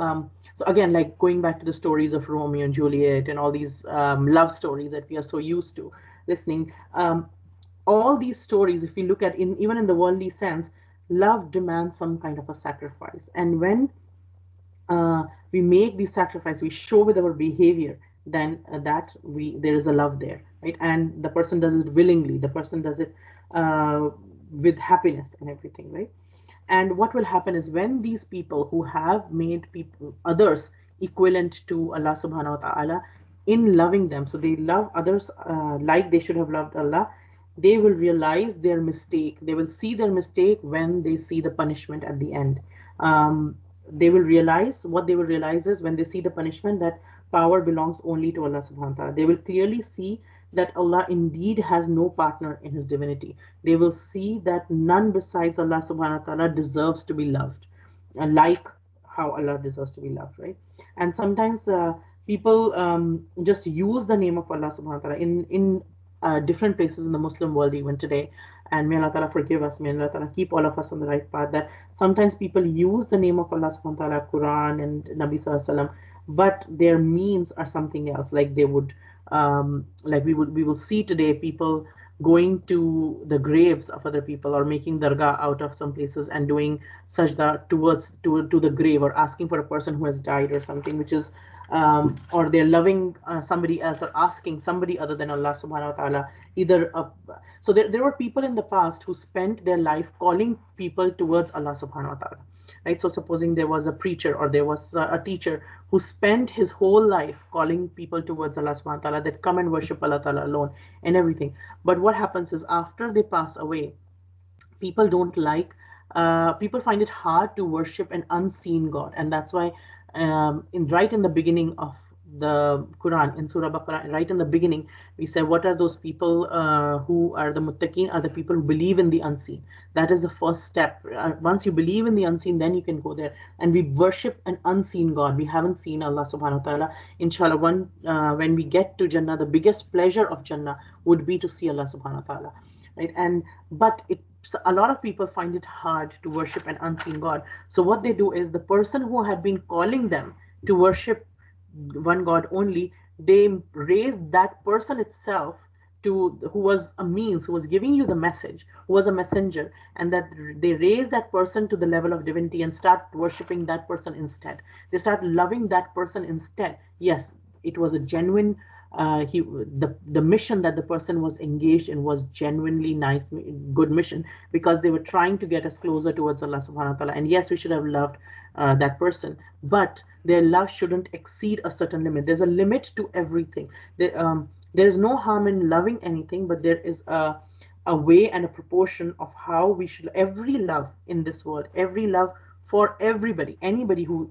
so again, like going back to the stories of Romeo and Juliet and all these love stories that we are so used to listening, all these stories, if we look at in even in the worldly sense, love demands some kind of a sacrifice. And when we make these sacrifices, we show with our behavior, then that we there is a love there, right? And the person does it willingly, the person does it with happiness and everything, right? And what will happen is when these people who have made people others equivalent to Allah subhanahu wa ta'ala in loving them, so they love others like they should have loved Allah, they will realize their mistake. They will see their mistake when they see the punishment at the end. They will realize, what they will realize is when they see the punishment, that power belongs only to Allah subhanahu wa ta'ala. They will clearly see that Allah indeed has no partner in his divinity. They will see that none besides Allah subhanahu wa ta'ala deserves to be loved, like how Allah deserves to be loved, right? And sometimes people just use the name of Allah subhanahu wa ta'ala in different places in the Muslim world even today. And may Allah Ta'ala forgive us, may Allah Ta'ala keep all of us on the right path. That sometimes people use the name of Allah subhanahu wa ta'ala, Quran and Nabi Sallallahu Alaihi Wasallam, but their means are something else. Like they would, like we will see today people going to the graves of other people or making dargah out of some places and doing sajda to the grave, or asking for a person who has died or something, which is or they're loving somebody else or asking somebody other than Allah subhanahu wa ta'ala either so there were people in the past who spent their life calling people towards Allah subhanahu wa ta'ala, right? So supposing there was a preacher or there was a teacher who spent his whole life calling people towards Allah subhanahu wa ta'ala, that come and worship Allah ta'ala alone and everything. But what happens is after they pass away, people don't like people find it hard to worship an unseen God. And that's why right in the beginning of the Quran, in Surah Baqarah, right in the beginning, we say, what are those people who are the muttaqeen? Are the people who believe in the unseen. That is the first step. Once you believe in the unseen, then you can go there. And we worship an unseen God. We haven't seen Allah subhanahu wa ta'ala. Inshallah, when we get to Jannah, the biggest pleasure of Jannah would be to see Allah subhanahu wa ta'ala, right? And but a lot of people find it hard to worship an unseen God. So what they do is, the person who had been calling them to worship one God only, they raised that person itself to who was a means, who was giving you the message, who was a messenger, and that they raise that person to the level of divinity and start worshiping that person instead. They start loving that person instead. Yes, it was a genuine the mission that the person was engaged in was genuinely nice, good mission, because they were trying to get us closer towards Allah subhanahu wa ta'ala. And yes, we should have loved that person, but their love shouldn't exceed a certain limit. There's a limit to everything. There is no harm in loving anything, but there is a way and a proportion of how we should. Every love in this world, every love for everybody, anybody who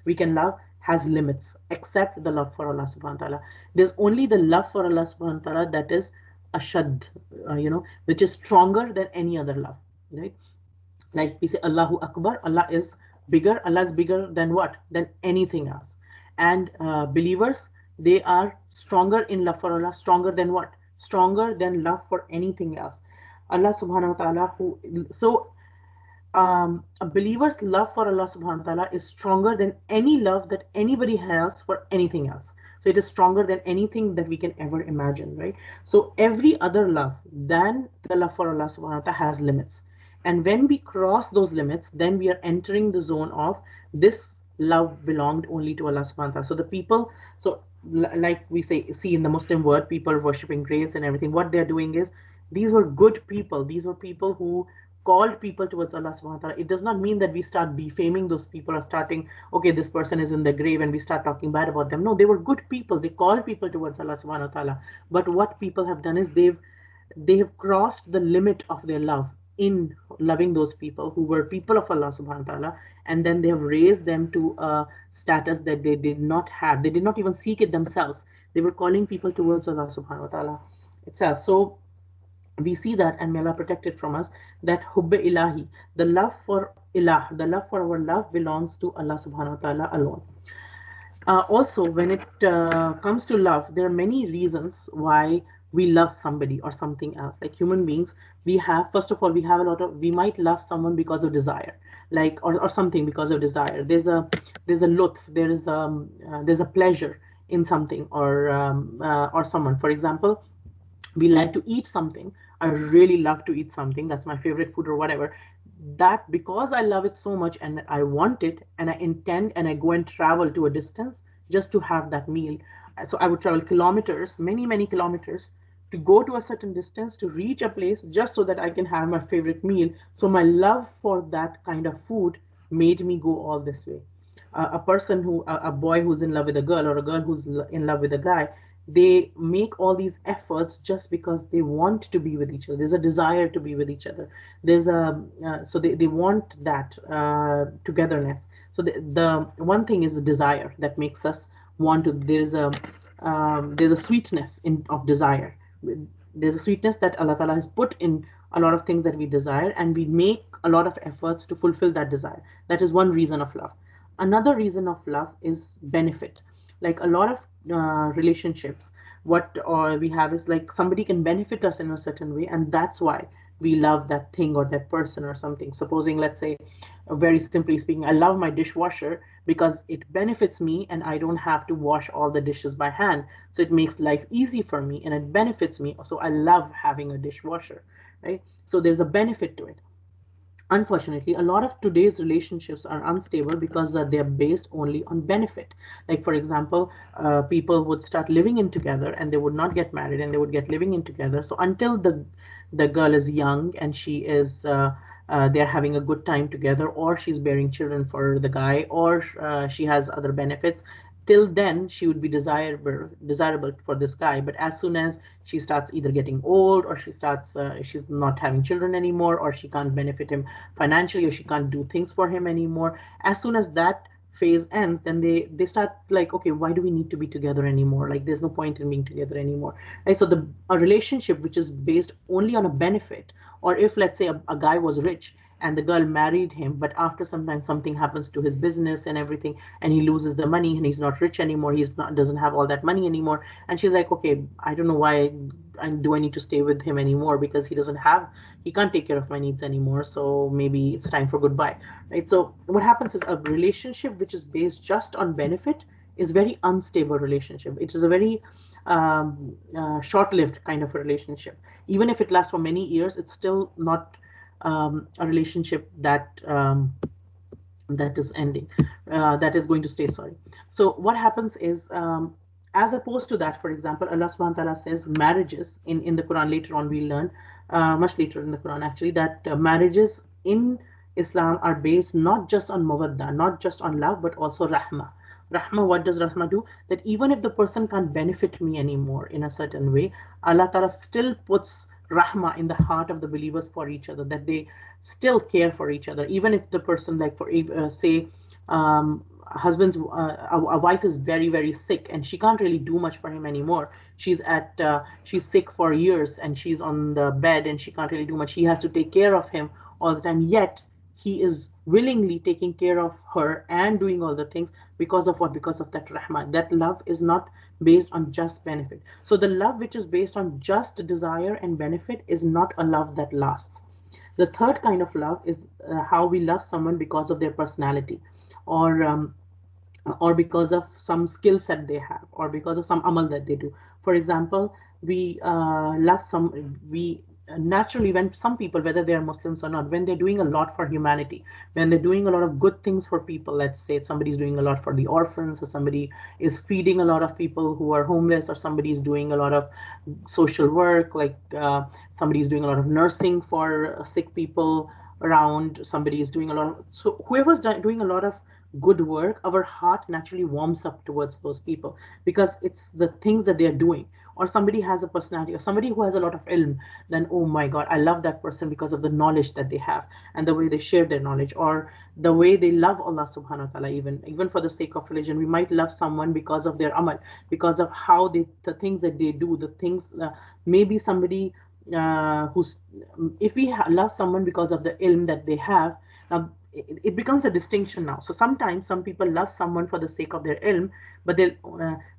we can love, has limits, except the love for Allah subhanahu wa ta'ala. There's only the love for Allah subhanahu wa ta'ala that is ashad, which is stronger than any other love, right? Like we say Allahu Akbar, Allah is bigger. Allah is bigger than what? Than anything else. And believers, they are stronger in love for Allah, stronger than what? Stronger than love for anything else. Allah subhanahu wa ta'ala, a believer's love for Allah subhanahu wa ta'ala is stronger than any love that anybody has for anything else. So it is stronger than anything that we can ever imagine, right? So every other love than the love for Allah subhanahu wa ta'ala has limits. And when we cross those limits, then we are entering the zone of this love belonged only to Allah subhanahu wa ta'ala. So the people, so like we see in the Muslim world, people worshipping graves and everything, what they're doing is, these were good people. These were people who called people towards Allah subhanahu wa ta'ala. It does not mean that we start defaming those people or starting, okay, this person is in the grave, and we start talking bad about them. No, they were good people. They called people towards Allah subhanahu wa ta'ala. But what people have done is they have crossed the limit of their love in loving those people who were people of Allah subhanahu wa ta'ala, and then they have raised them to a status that they did not have. They did not even seek it themselves. They were calling people towards Allah subhanahu wa ta'ala itself. So we see that, and may Allah protect it from us, that hubba ilahi, the love for ilah, the love for our love belongs to Allah subhanahu wa ta'ala alone. Also, when it comes to love, there are many reasons why we love somebody or something else. Like human beings, we have, first of all, we have a lot of, we might love someone because of desire, like, or something because of desire. There's a lutf, there's a pleasure in something, or someone. For example, we like to eat something. I really love to eat something. That's my favorite food or whatever. That because I love it so much and I want it and I intend and I go and travel to a distance just to have that meal. So I would travel kilometers, many, many kilometers to go to a certain distance to reach a place just so that I can have my favorite meal. So my love for that kind of food made me go all this way. A person who, a boy who's in love with a girl or a girl who's in love with a guy, they make all these efforts just because they want to be with each other. There's a desire to be with each other. There's a so they want that togetherness. So the one thing is the desire that makes us want to. There's a sweetness in of desire. There's a sweetness that Allah Ta'ala has put in a lot of things that we desire, and we make a lot of efforts to fulfill that desire. That is one reason of love. Another reason of love is benefit. Like a lot of relationships, what we have is like somebody can benefit us in a certain way, and that's why we love that thing or that person or something. Supposing, let's say, very simply speaking, I love my dishwasher because it benefits me and I don't have to wash all the dishes by hand. So it makes life easy for me and it benefits me. So I love having a dishwasher, right? So there's a benefit to it. Unfortunately, a lot of today's relationships are unstable because they're based only on benefit. Like, for example, people would start living in together and they would not get married and they would get living in together. So until the girl is young and she is they're having a good time together, or she's bearing children for the guy, or she has other benefits, till then she would be desirable for this guy. But as soon as she starts either getting old, or she's not having children anymore, or she can't benefit him financially, or she can't do things for him anymore, as soon as that phase ends, then they start like, okay, why do we need to be together anymore? Like, there's no point in being together anymore, right? So a relationship which is based only on a benefit, or if, let's say, a guy was rich and the girl married him, but after some time something happens to his business and everything, and he loses the money and he's not rich anymore, he's not doesn't have all that money anymore, and she's like, okay, I don't know why I need to stay with him anymore, because he can't take care of my needs anymore, so maybe it's time for goodbye, right? So what happens is, a relationship which is based just on benefit is very unstable relationship. It is a very short-lived kind of a relationship. Even if it lasts for many years, it's still not a relationship that is ending, that is going to stay. Sorry. So what happens is, as opposed to that, for example, Allah Subhanahu wa Taala says marriages in the Quran. Later on, we learn much later in the Quran actually, that marriages in Islam are based not just on mawadda, not just on love, but also rahma. Rahma, what does Rahma do? That even if the person can't benefit me anymore in a certain way, Allah Ta'ala still puts Rahma in the heart of the believers for each other, that they still care for each other. Even if the person, like, for say, a wife is very, very sick and she can't really do much for him anymore. She's sick for years and she's on the bed and she can't really do much. He has to take care of him all the time. Yet he is willingly taking care of her and doing all the things, because of what? Because of that rahmah. That love is not based on just benefit. So the love which is based on just desire and benefit is not a love that lasts. The third kind of love is how we love someone because of their personality, or because of some skill set they have, or because of some amal that they do. For example, we naturally, when some people, whether they are Muslims or not, when they're doing a lot for humanity, when they're doing a lot of good things for people, let's say somebody's doing a lot for the orphans, or somebody is feeding a lot of people who are homeless, or somebody is doing a lot of social work, like somebody is doing a lot of nursing for sick people around, somebody is doing a lot of, so whoever's doing a lot of good work, our heart naturally warms up towards those people, because it's the things that they're doing. Or somebody has a personality, or somebody who has a lot of ilm, then, oh my God, I love that person because of the knowledge that they have and the way they share their knowledge, or the way they love Allah subhanahu wa ta'ala. Even for the sake of religion, we might love someone because of their amal, because of how the things that they do, the things, maybe somebody who's if we love someone because of the ilm that they have, now it becomes a distinction now. So sometimes some people love someone for the sake of their ilm, but they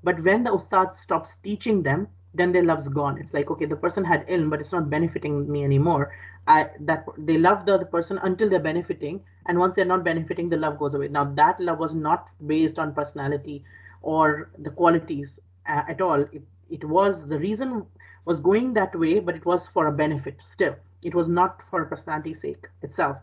but when the ustad stops teaching them, then their love's gone. It's like, okay, the person had ilm, but it's not benefiting me anymore. That they love the other person until they're benefiting, and once they're not benefiting, the love goes away. Now that love was not based on personality or the qualities at all. It was, the reason was going that way, but it was for a benefit still. It was not for personality's sake itself.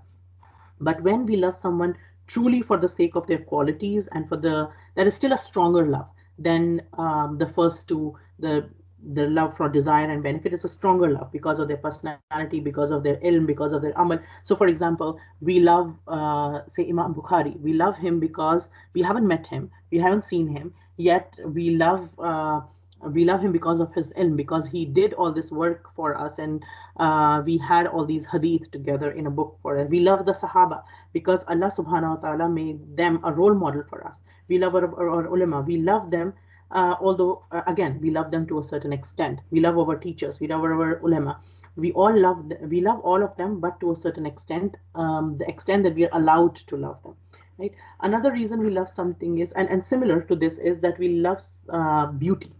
But when we love someone truly for the sake of their qualities and for the, that is still a stronger love than the first two. The love for desire and benefit is a stronger love because of their personality, because of their ilm, because of their amal. So for example, we love say Imam Bukhari. We love him because we haven't met him, we haven't seen him, yet we love him because of his ilm, because he did all this work for us, and we had all these hadith together in a book for us. We love the Sahaba because Allah subhanahu wa ta'ala made them a role model for us. We love our ulama. We love them, although, again, we love them to a certain extent. We love our teachers. We love our ulama. We love all of them, but to a certain extent, the extent that we are allowed to love them. Right. Another reason we love something is, and similar to this, is that we love beauty.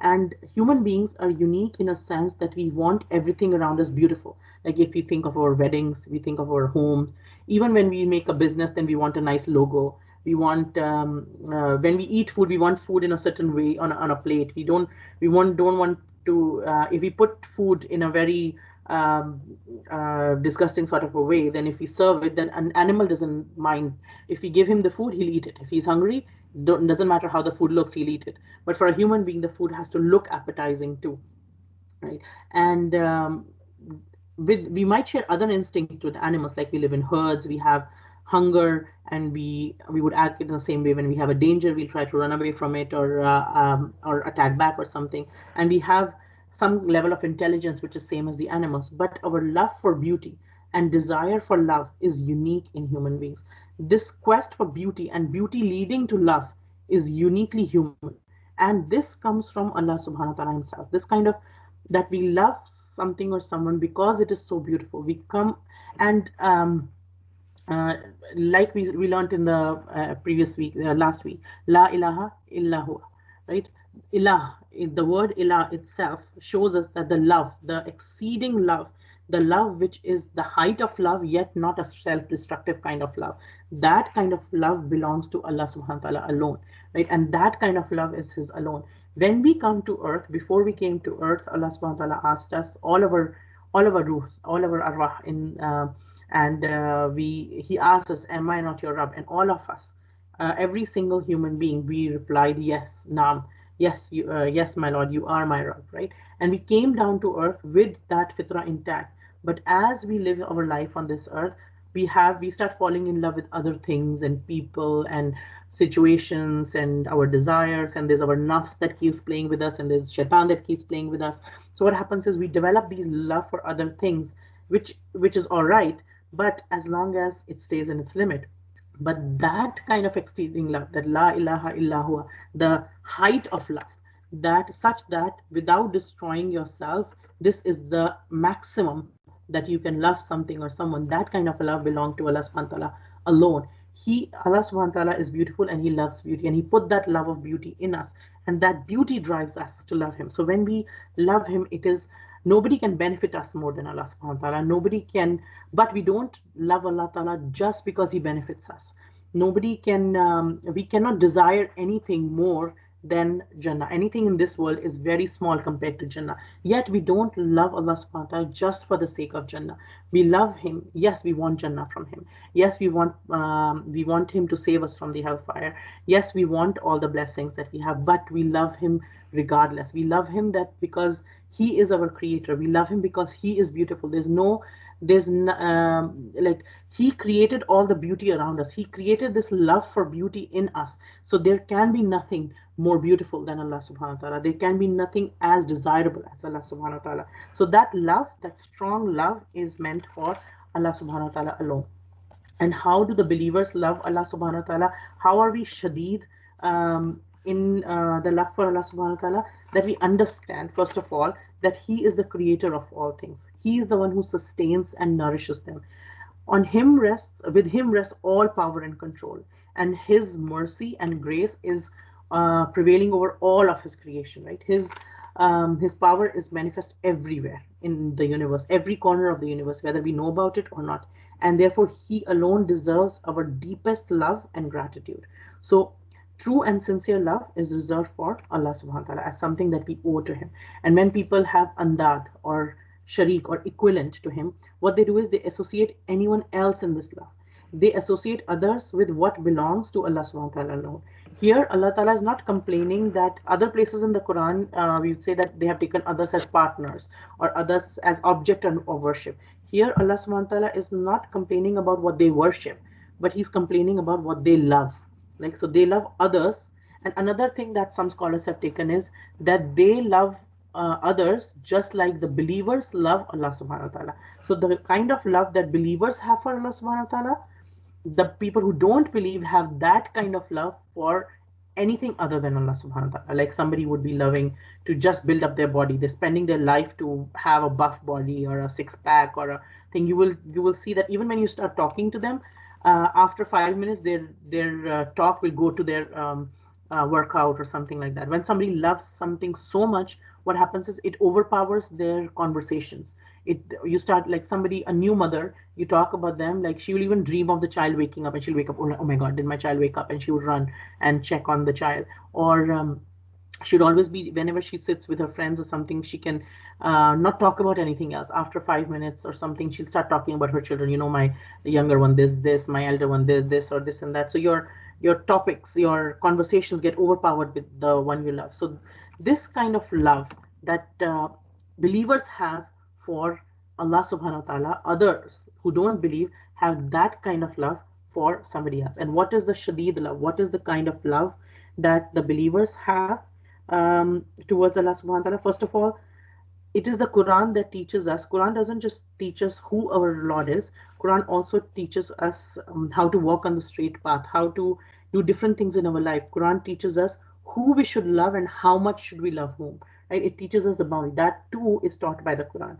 And human beings are unique in a sense that we want everything around us beautiful. Like if we think of our weddings, we think of our homes. Even when we make a business, then we want a nice logo. We want when we eat food, we want food in a certain way on a plate. Don't want to if we put food in a very disgusting sort of a way, then if we serve it, then an animal doesn't mind. If we give him the food, he'll eat it. If he's hungry, doesn't matter how the food looks, he'll eat it. But for a human being, the food has to look appetizing too, right? And we might share other instincts with animals, like we live in herds, we have hunger, and we would act in the same way. When we have a danger, we'll try to run away from it, or attack back or something. And we have some level of intelligence which is same as the animals. But our love for beauty and desire for love is unique in human beings. This quest for beauty and beauty leading to love is uniquely human, and this comes from Allah subhanahu wa ta'ala himself. This kind of, that we love something or someone because it is so beautiful. We come and uh, like we learned in the previous week, last week, La ilaha illahu, right? Ilah, the word ilah itself shows us that the love, the exceeding love, the love which is the height of love, yet not a self-destructive kind of love. That kind of love belongs to Allah subhanahu wa ta'ala alone, right? And that kind of love is His alone. When we come to earth, before we came to earth, Allah subhanahu wa ta'ala asked us, all of our ruhs, all of our arwah, and He asked us, am I not your Rabb? And all of us, every single human being, we replied, yes, Naam. Yes, yes, my Lord, you are my Rabb, right? And we came down to earth with that fitrah intact. But as we live our life on this earth, we start falling in love with other things and people and situations and our desires, and there's our nafs that keeps playing with us, and there's shaitan that keeps playing with us. So what happens is we develop these love for other things, which is all right, but as long as it stays in its limit. But that kind of exceeding love, that la ilaha illahu, the height of love, that such that without destroying yourself, this is the maximum that you can love something or someone. That kind of love belongs to Allah subhanahu wa ta'ala alone. Allah subhanahu wa ta'ala is beautiful, and He loves beauty, and He put that love of beauty in us, and that beauty drives us to love Him. So when we love Him, it is, nobody can benefit us more than Allah subhanahu wa ta'ala. Nobody can, but we don't love Allah ta'ala just because He benefits us. Nobody can, we cannot desire anything more than Jannah. Anything in this world is very small compared to Jannah. Yet we don't love Allah subhanahu wa ta'ala just for the sake of Jannah. We love Him. Yes, we want Jannah from Him. Yes, we want Him to save us from the hellfire. Yes, we want all the blessings that we have, but we love Him regardless. We love Him that because He is our creator. We love Him because He is beautiful. Like, He created all the beauty around us. He created this love for beauty in us. So there can be nothing more beautiful than Allah subhanahu wa ta'ala. There can be nothing as desirable as Allah subhanahu wa ta'ala. So that love, that strong love, is meant for Allah subhanahu wa ta'ala alone. And how do the believers love Allah subhanahu wa ta'ala? How are we shadeed in the love for Allah subhanahu wa ta'ala, that we understand, first of all, that He is the creator of all things. He is the one who sustains and nourishes them. On him rests, with him rests all power and control, and his mercy and grace is prevailing over all of his creation. Right, his power is manifest everywhere in the universe, every corner of the universe, whether we know about it or not, and therefore he alone deserves our deepest love and gratitude. So true and sincere love is reserved for Allah subhanahu wa ta'ala as something that we owe to Him. And when people have andad or sharik or equivalent to Him, what they do is they associate anyone else in this love. They associate others with what belongs to Allah subhanahu wa ta'ala alone. Here, Allah ta'ala is not complaining that other places in the Quran, we would say that they have taken others as partners or others as object of worship. Here, Allah subhanahu wa ta'ala is not complaining about what they worship, but He's complaining about what they love. Like, so they love others. And another thing that some scholars have taken is that they love others just like the believers love Allah subhanahu wa ta'ala. So the kind of love that believers have for Allah subhanahu wa ta'ala, the people who don't believe have that kind of love for anything other than Allah subhanahu wa ta'ala. Like somebody would be loving to just build up their body. They're spending their life to have a buff body or a six pack or a thing. You will see that even when you start talking to them, after 5 minutes, their talk will go to their workout or something like that. When somebody loves something so much, what happens is it overpowers their conversations. You start like somebody, a new mother, you talk about them, like she will even dream of the child waking up, and she'll wake up, oh my God, did my child wake up? And she would run and check on the child. Or she'd always be, whenever she sits with her friends or something, she can not talk about anything else. After 5 minutes or something, she'll start talking about her children. My younger one this, my elder one this or this and that. So your topics, your conversations get overpowered with the one you love. So this kind of love that believers have for Allah subhanahu wa ta'ala, others who don't believe have that kind of love for somebody else. And what is the shadid love? What is the kind of love that the believers have towards Allah subhanahu wa ta'ala? First of all, it is the Quran that teaches us. Quran doesn't just teach us who our Lord is. Quran also teaches us how to walk on the straight path, how to do different things in our life. Quran teaches us who we should love and how much should we love whom. Right? It teaches us the boundary. That too is taught by the Quran.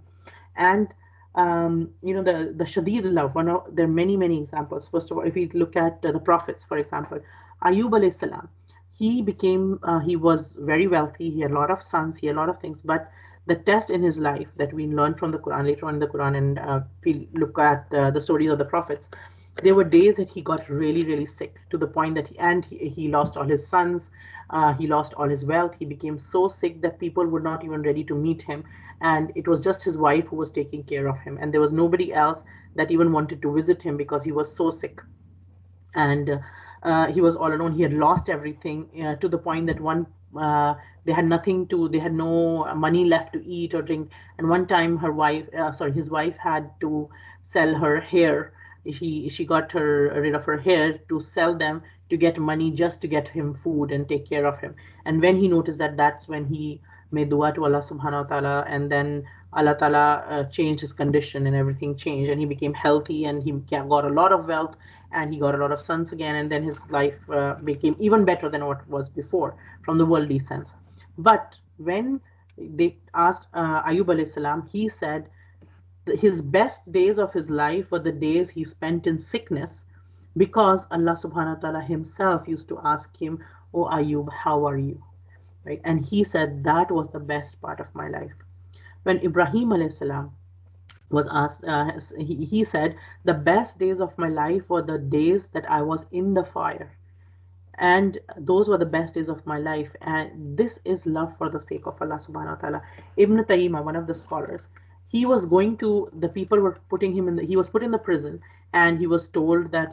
And the shadid love. There are many examples. First of all, if we look at the prophets, for example, Ayub alayhi salam, he was very wealthy. He had a lot of sons. He had a lot of things, but the test in his life that we learn from the Quran later on in the Quran, and we look at the stories of the prophets, there were days that he got really sick, to the point that he lost all his sons, he lost all his wealth. He became so sick that people were not even ready to meet him, and it was just his wife who was taking care of him, and there was nobody else that even wanted to visit him because he was so sick. And he was all alone. He had lost everything, to the point that they had they had no money left to eat or drink. And one time his wife had to sell her hair. She got rid of her hair to sell them to get money, just to get him food and take care of him. And when he noticed that, that's when he made dua to Allah subhanahu wa ta'ala, and then Allah ta'ala changed his condition, and everything changed, and he became healthy, and he got a lot of wealth, and he got a lot of sons again, and then his life became even better than what was before from the worldly sense. But when they asked Ayub alayhi salam, he said his best days of his life were the days he spent in sickness, because Allah subhanahu wa ta'ala himself used to ask him, "Oh Ayub, how are you?" Right? And he said that was the best part of my life. When Ibrahim alayhi salam was asked, he said, the best days of my life were the days that I was in the fire, and those were the best days of my life. And this is love for the sake of Allah subhanahu wa ta'ala. Ibn Taymiyah, one of the scholars, he was going to, the people were putting him he was put in the prison, and he was told that,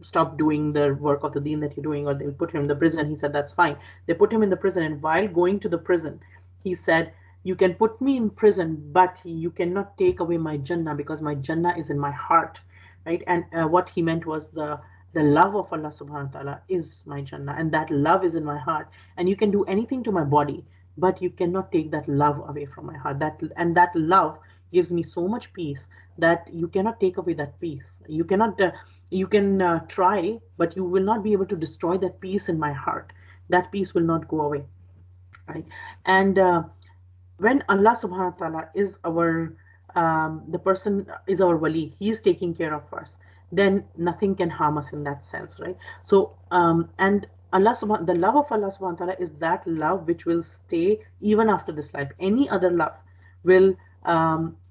stop doing the work of the deen that you're doing, or they'll put him in the prison. He said, that's fine. They put him in the prison, and while going to the prison, he said, you can put me in prison, but you cannot take away my Jannah, because my Jannah is in my heart. Right? And what he meant was the love of Allah subhanahu wa ta'ala is my Jannah, and that love is in my heart. And you can do anything to my body, but you cannot take that love away from my heart. That love gives me so much peace that you cannot take away that peace. You cannot You can try, but you will not be able to destroy that peace in my heart. That peace will not go away, right? And when Allah subhanahu wa ta'ala is our, the person is our wali, he is taking care of us, then nothing can harm us in that sense, right? So, and the love of Allah subhanahu wa ta'ala is that love which will stay even after this life. Will,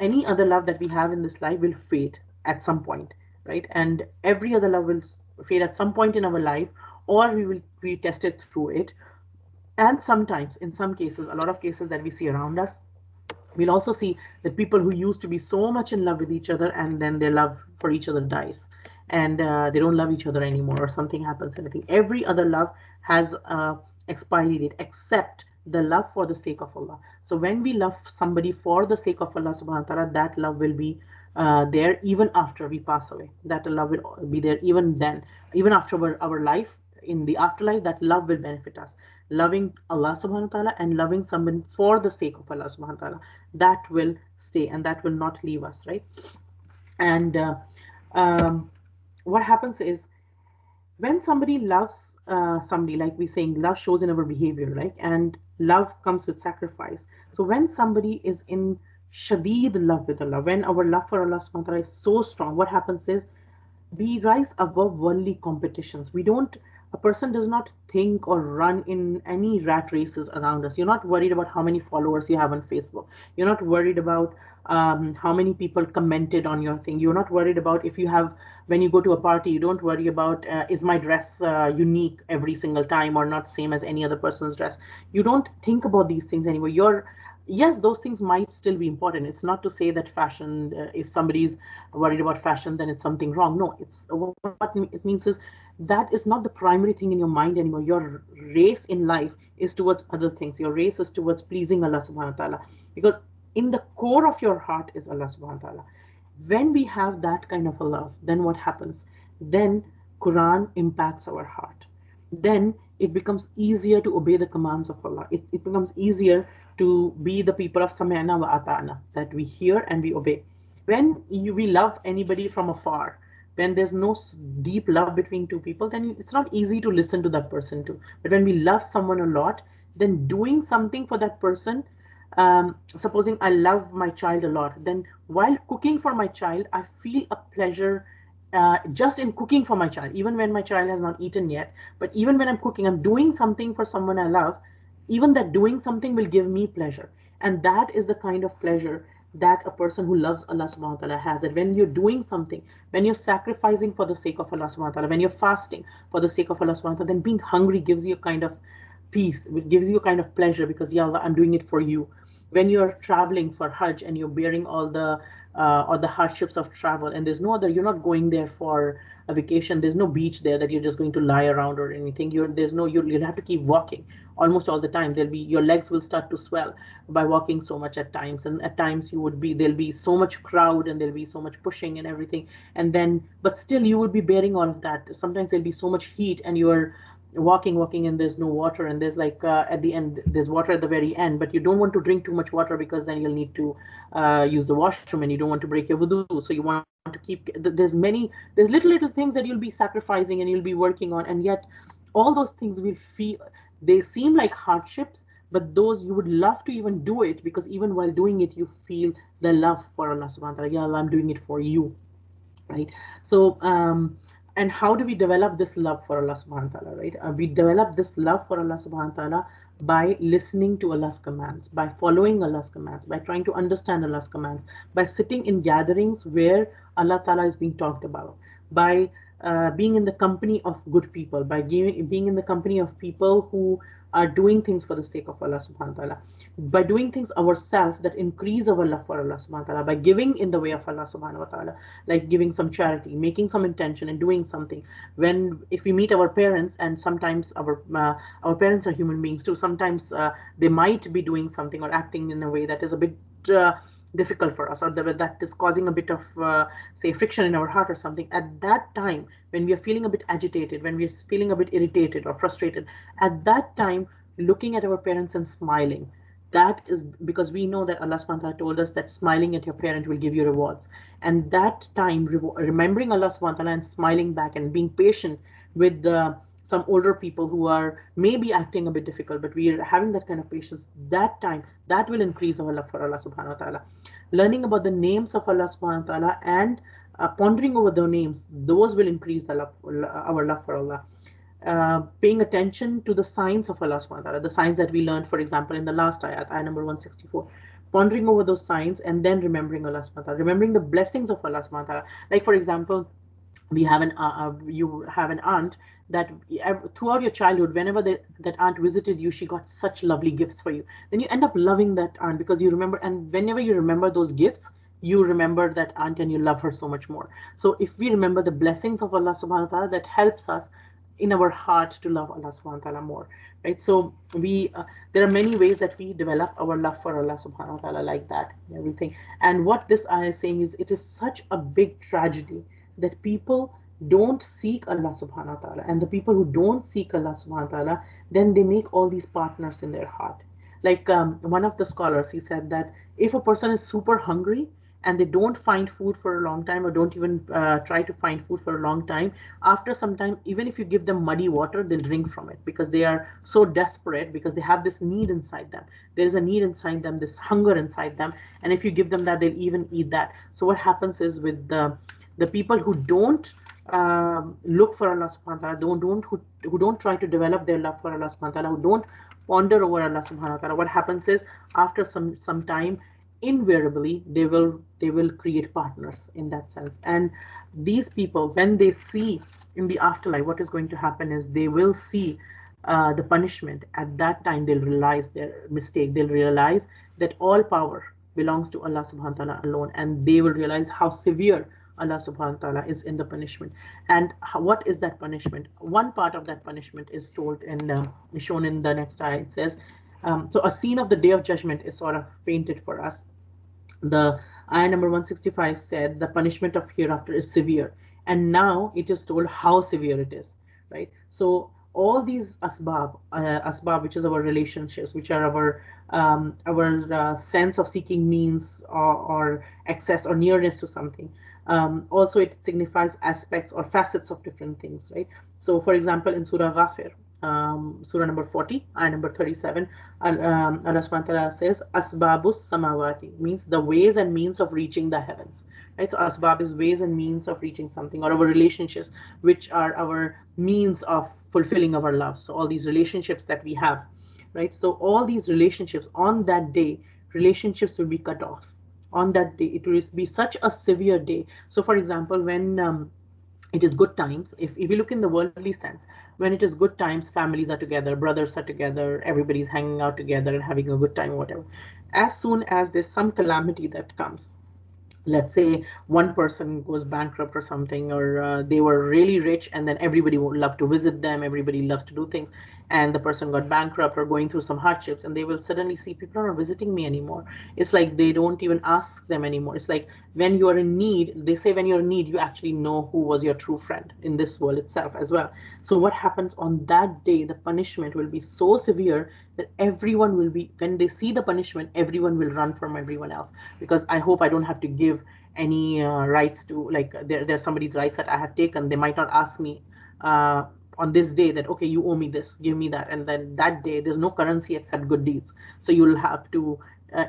any other love that we have in this life will fade at some point, right? And every other love will fade at some point in our life, or we will be tested through it. And sometimes, in some cases, a lot of cases that we see around us, we'll also see that people who used to be so much in love with each other, and then their love for each other dies, and they don't love each other anymore, or something happens. Anything, every other love has expiry date except the love for the sake of Allah. So when we love somebody for the sake of Allah subhanahu wa ta'ala, that love will be there even after we pass away. That love will be there even then, even after our life. In the afterlife, that love will benefit us. Loving Allah subhanahu wa ta'ala and loving someone for the sake of Allah subhanahu wa ta'ala, that will stay and that will not leave us, right? And um, what happens is, when somebody loves somebody, like we saying, love shows in our behavior, right? And love comes with sacrifice. So when somebody is in shadeed love with Allah, when our love for Allah subhanahu wa ta'ala is so strong, what happens is we rise above worldly competitions. We don't, a person does not think or run in any rat races around us. You're not worried about how many followers you have on Facebook. You're not worried about how many people commented on your thing. You're not worried about if you have, when you go to a party, you don't worry about is my dress unique every single time or not same as any other person's dress. You don't think about these things anymore. You're, yes, those things might still be important. It's not to say that fashion, if somebody's worried about fashion, then it's something wrong. No, it's what it means is that is not the primary thing in your mind anymore. Your race in life is towards other things. Your race is towards pleasing Allah subhanahu wa ta'ala, because in the core of your heart is Allah subhanahu wa ta'ala. When we have that kind of a love, then what happens? Then Quran impacts our heart. Then it becomes easier to obey the commands of Allah. It becomes easier to be the people of Sami'na wa Ata'na, that we hear and we obey. When we love anybody from afar, when there's no deep love between two people, then it's not easy to listen to that person too. But when we love someone a lot, then doing something for that person, supposing I love my child a lot, then while cooking for my child, I feel a pleasure just in cooking for my child, even when my child has not eaten yet. But even when I'm cooking, I'm doing something for someone I love. Even that doing something will give me pleasure. And that is the kind of pleasure that a person who loves Allah subhanahu wa ta'ala has. That when you're doing something, when you're sacrificing for the sake of Allah subhanahu wa ta'ala, when you're fasting for the sake of Allah subhanahu wa ta'ala, then being hungry gives you a kind of peace, it gives you a kind of pleasure, because Ya Allah, I'm doing it for you. When you're traveling for Hajj and you're bearing all the hardships of travel, and there's no other, you're not going there for a vacation, there's no beach there that you're just going to lie around or anything. There's no, you'll have to keep walking almost all the time. There'll be, your legs will start to swell by walking so much at times, and at times there'll be so much crowd and there'll be so much pushing and everything. And then, but still you would be bearing all of that. Sometimes there'll be so much heat and you're walking, and there's no water, and there's like at the end there's water at the very end, but you don't want to drink too much water, because then you'll need to use the washroom, and you don't want to break your wudu, so you want to keep, there's little things that you'll be sacrificing and you'll be working on, and yet all those things will feel, they seem like hardships, but those you would love to even do it, because even while doing it you feel the love for Allah subhanahu wa ta'ala. Ya Allah, I'm doing it for you, right? So and how do we develop this love for Allah subhanahu wa ta'ala, right? We develop this love for Allah subhanahu wa ta'ala by listening to Allah's commands, by following Allah's commands, by trying to understand Allah's commands, by sitting in gatherings where Allah ta'ala is being talked about, by being in the company of good people, by being in the company of people who are doing things for the sake of Allah subhanahu wa ta'ala, by doing things ourselves that increase our love for Allah subhanahu wa ta'ala, by giving in the way of Allah subhanahu wa ta'ala, like giving some charity, making some intention and doing something. When, if we meet our parents, and sometimes our parents are human beings too, sometimes they might be doing something or acting in a way that is a bit difficult for us, or that is causing a bit of say friction in our heart or something. At that time, when we are feeling a bit agitated, when we are feeling a bit irritated or frustrated, at that time, looking at our parents and smiling, That is because we know that Allah subhanahu wa ta'ala told us that smiling at your parent will give you rewards. And that time, remembering Allah subhanahu wa ta'ala and smiling back and being patient with some older people who are maybe acting a bit difficult, but we are having that kind of patience, that time, that will increase our love for Allah subhanahu wa ta'ala. Learning about the names of Allah subhanahu wa ta'ala and pondering over the names, those will increase our love for Allah. Paying attention to the signs of Allah subhanahu wa ta'ala, the signs that we learned, for example, in the last ayat number 164. Pondering over those signs and then remembering Allah subhanahu wa ta'ala, remembering the blessings of Allah subhanahu wa ta'ala. Like, for example, we have you have an aunt that throughout your childhood, whenever that aunt visited you, she got such lovely gifts for you. Then you end up loving that aunt because you remember, and whenever you remember those gifts, you remember that aunt and you love her so much more. So if we remember the blessings of Allah subhanahu wa ta'ala, that helps us in our heart to love Allah subhanahu wa ta'ala more, right? So we there are many ways that we develop our love for Allah subhanahu wa ta'ala, like that, everything. And what this ayah is saying is, it is such a big tragedy that people don't seek Allah subhanahu wa ta'ala, and the people who don't seek Allah subhanahu wa ta'ala, then they make all these partners in their heart. Like, one of the scholars, he said that if a person is super hungry and they don't find food for a long time, or don't even try to find food for a long time, after some time, even if you give them muddy water, they'll drink from it because they are so desperate, because they have this need inside them. There is a need inside them, this hunger inside them, and if you give them that, they'll even eat that. So what happens is, with the people who don't look for Allah subhanahu wa ta'ala, who don't try to develop their love for Allah subhanahu wa ta'ala, who don't ponder over Allah subhanahu wa ta'ala, what happens is, after some time, invariably they will create partners in that sense. And these people, when they see in the afterlife, what is going to happen is, they will see the punishment. At that time, they'll realize their mistake. They'll realize that all power belongs to Allah subhanahu wa ta'ala alone, and they will realize how severe Allah subhanahu wa ta'ala is in the punishment. And what is that punishment? One part of that punishment is told in shown in the next ayah. It says, so a scene of the day of judgment is sort of painted for us. The ayah number 165 said the punishment of hereafter is severe, and now it is told how severe it is, right? So all these asbab, which is our relationships, which are our sense of seeking means, or access or nearness to something. Also, it signifies aspects or facets of different things, right? So, for example, in Surah Ghafir, Surah number 40, ayah number 37, Allah subhanahu wa ta'ala says, Asbabus samawati, means the ways and means of reaching the heavens. Right? So asbab is ways and means of reaching something, or our relationships, which are our means of fulfilling our love. So all these relationships that we have, right? So all these relationships, on that day, relationships will be cut off. On that day, it will be such a severe day. So, for example, when it is good times, if you look in the worldly sense, when it is good times, families are together, brothers are together, everybody's hanging out together and having a good time, whatever. As soon as there's some calamity that comes, let's say one person goes bankrupt or something, or they were really rich, and then everybody would love to visit them, everybody loves to do things, and the person got bankrupt or going through some hardships, and they will suddenly see people are not visiting me anymore. It's like they don't even ask them anymore. It's like, when you are in need, they say, when you're in need, you actually know who was your true friend in this world itself as well. So what happens on that day, the punishment will be so severe that everyone will be, when they see the punishment, everyone will run from everyone else, because I hope I don't have to give any rights to, like, there's somebody's rights that I have taken. They might not ask me on this day that, okay, you owe me this, give me that, and then that day there's no currency except good deeds. So you'll have to,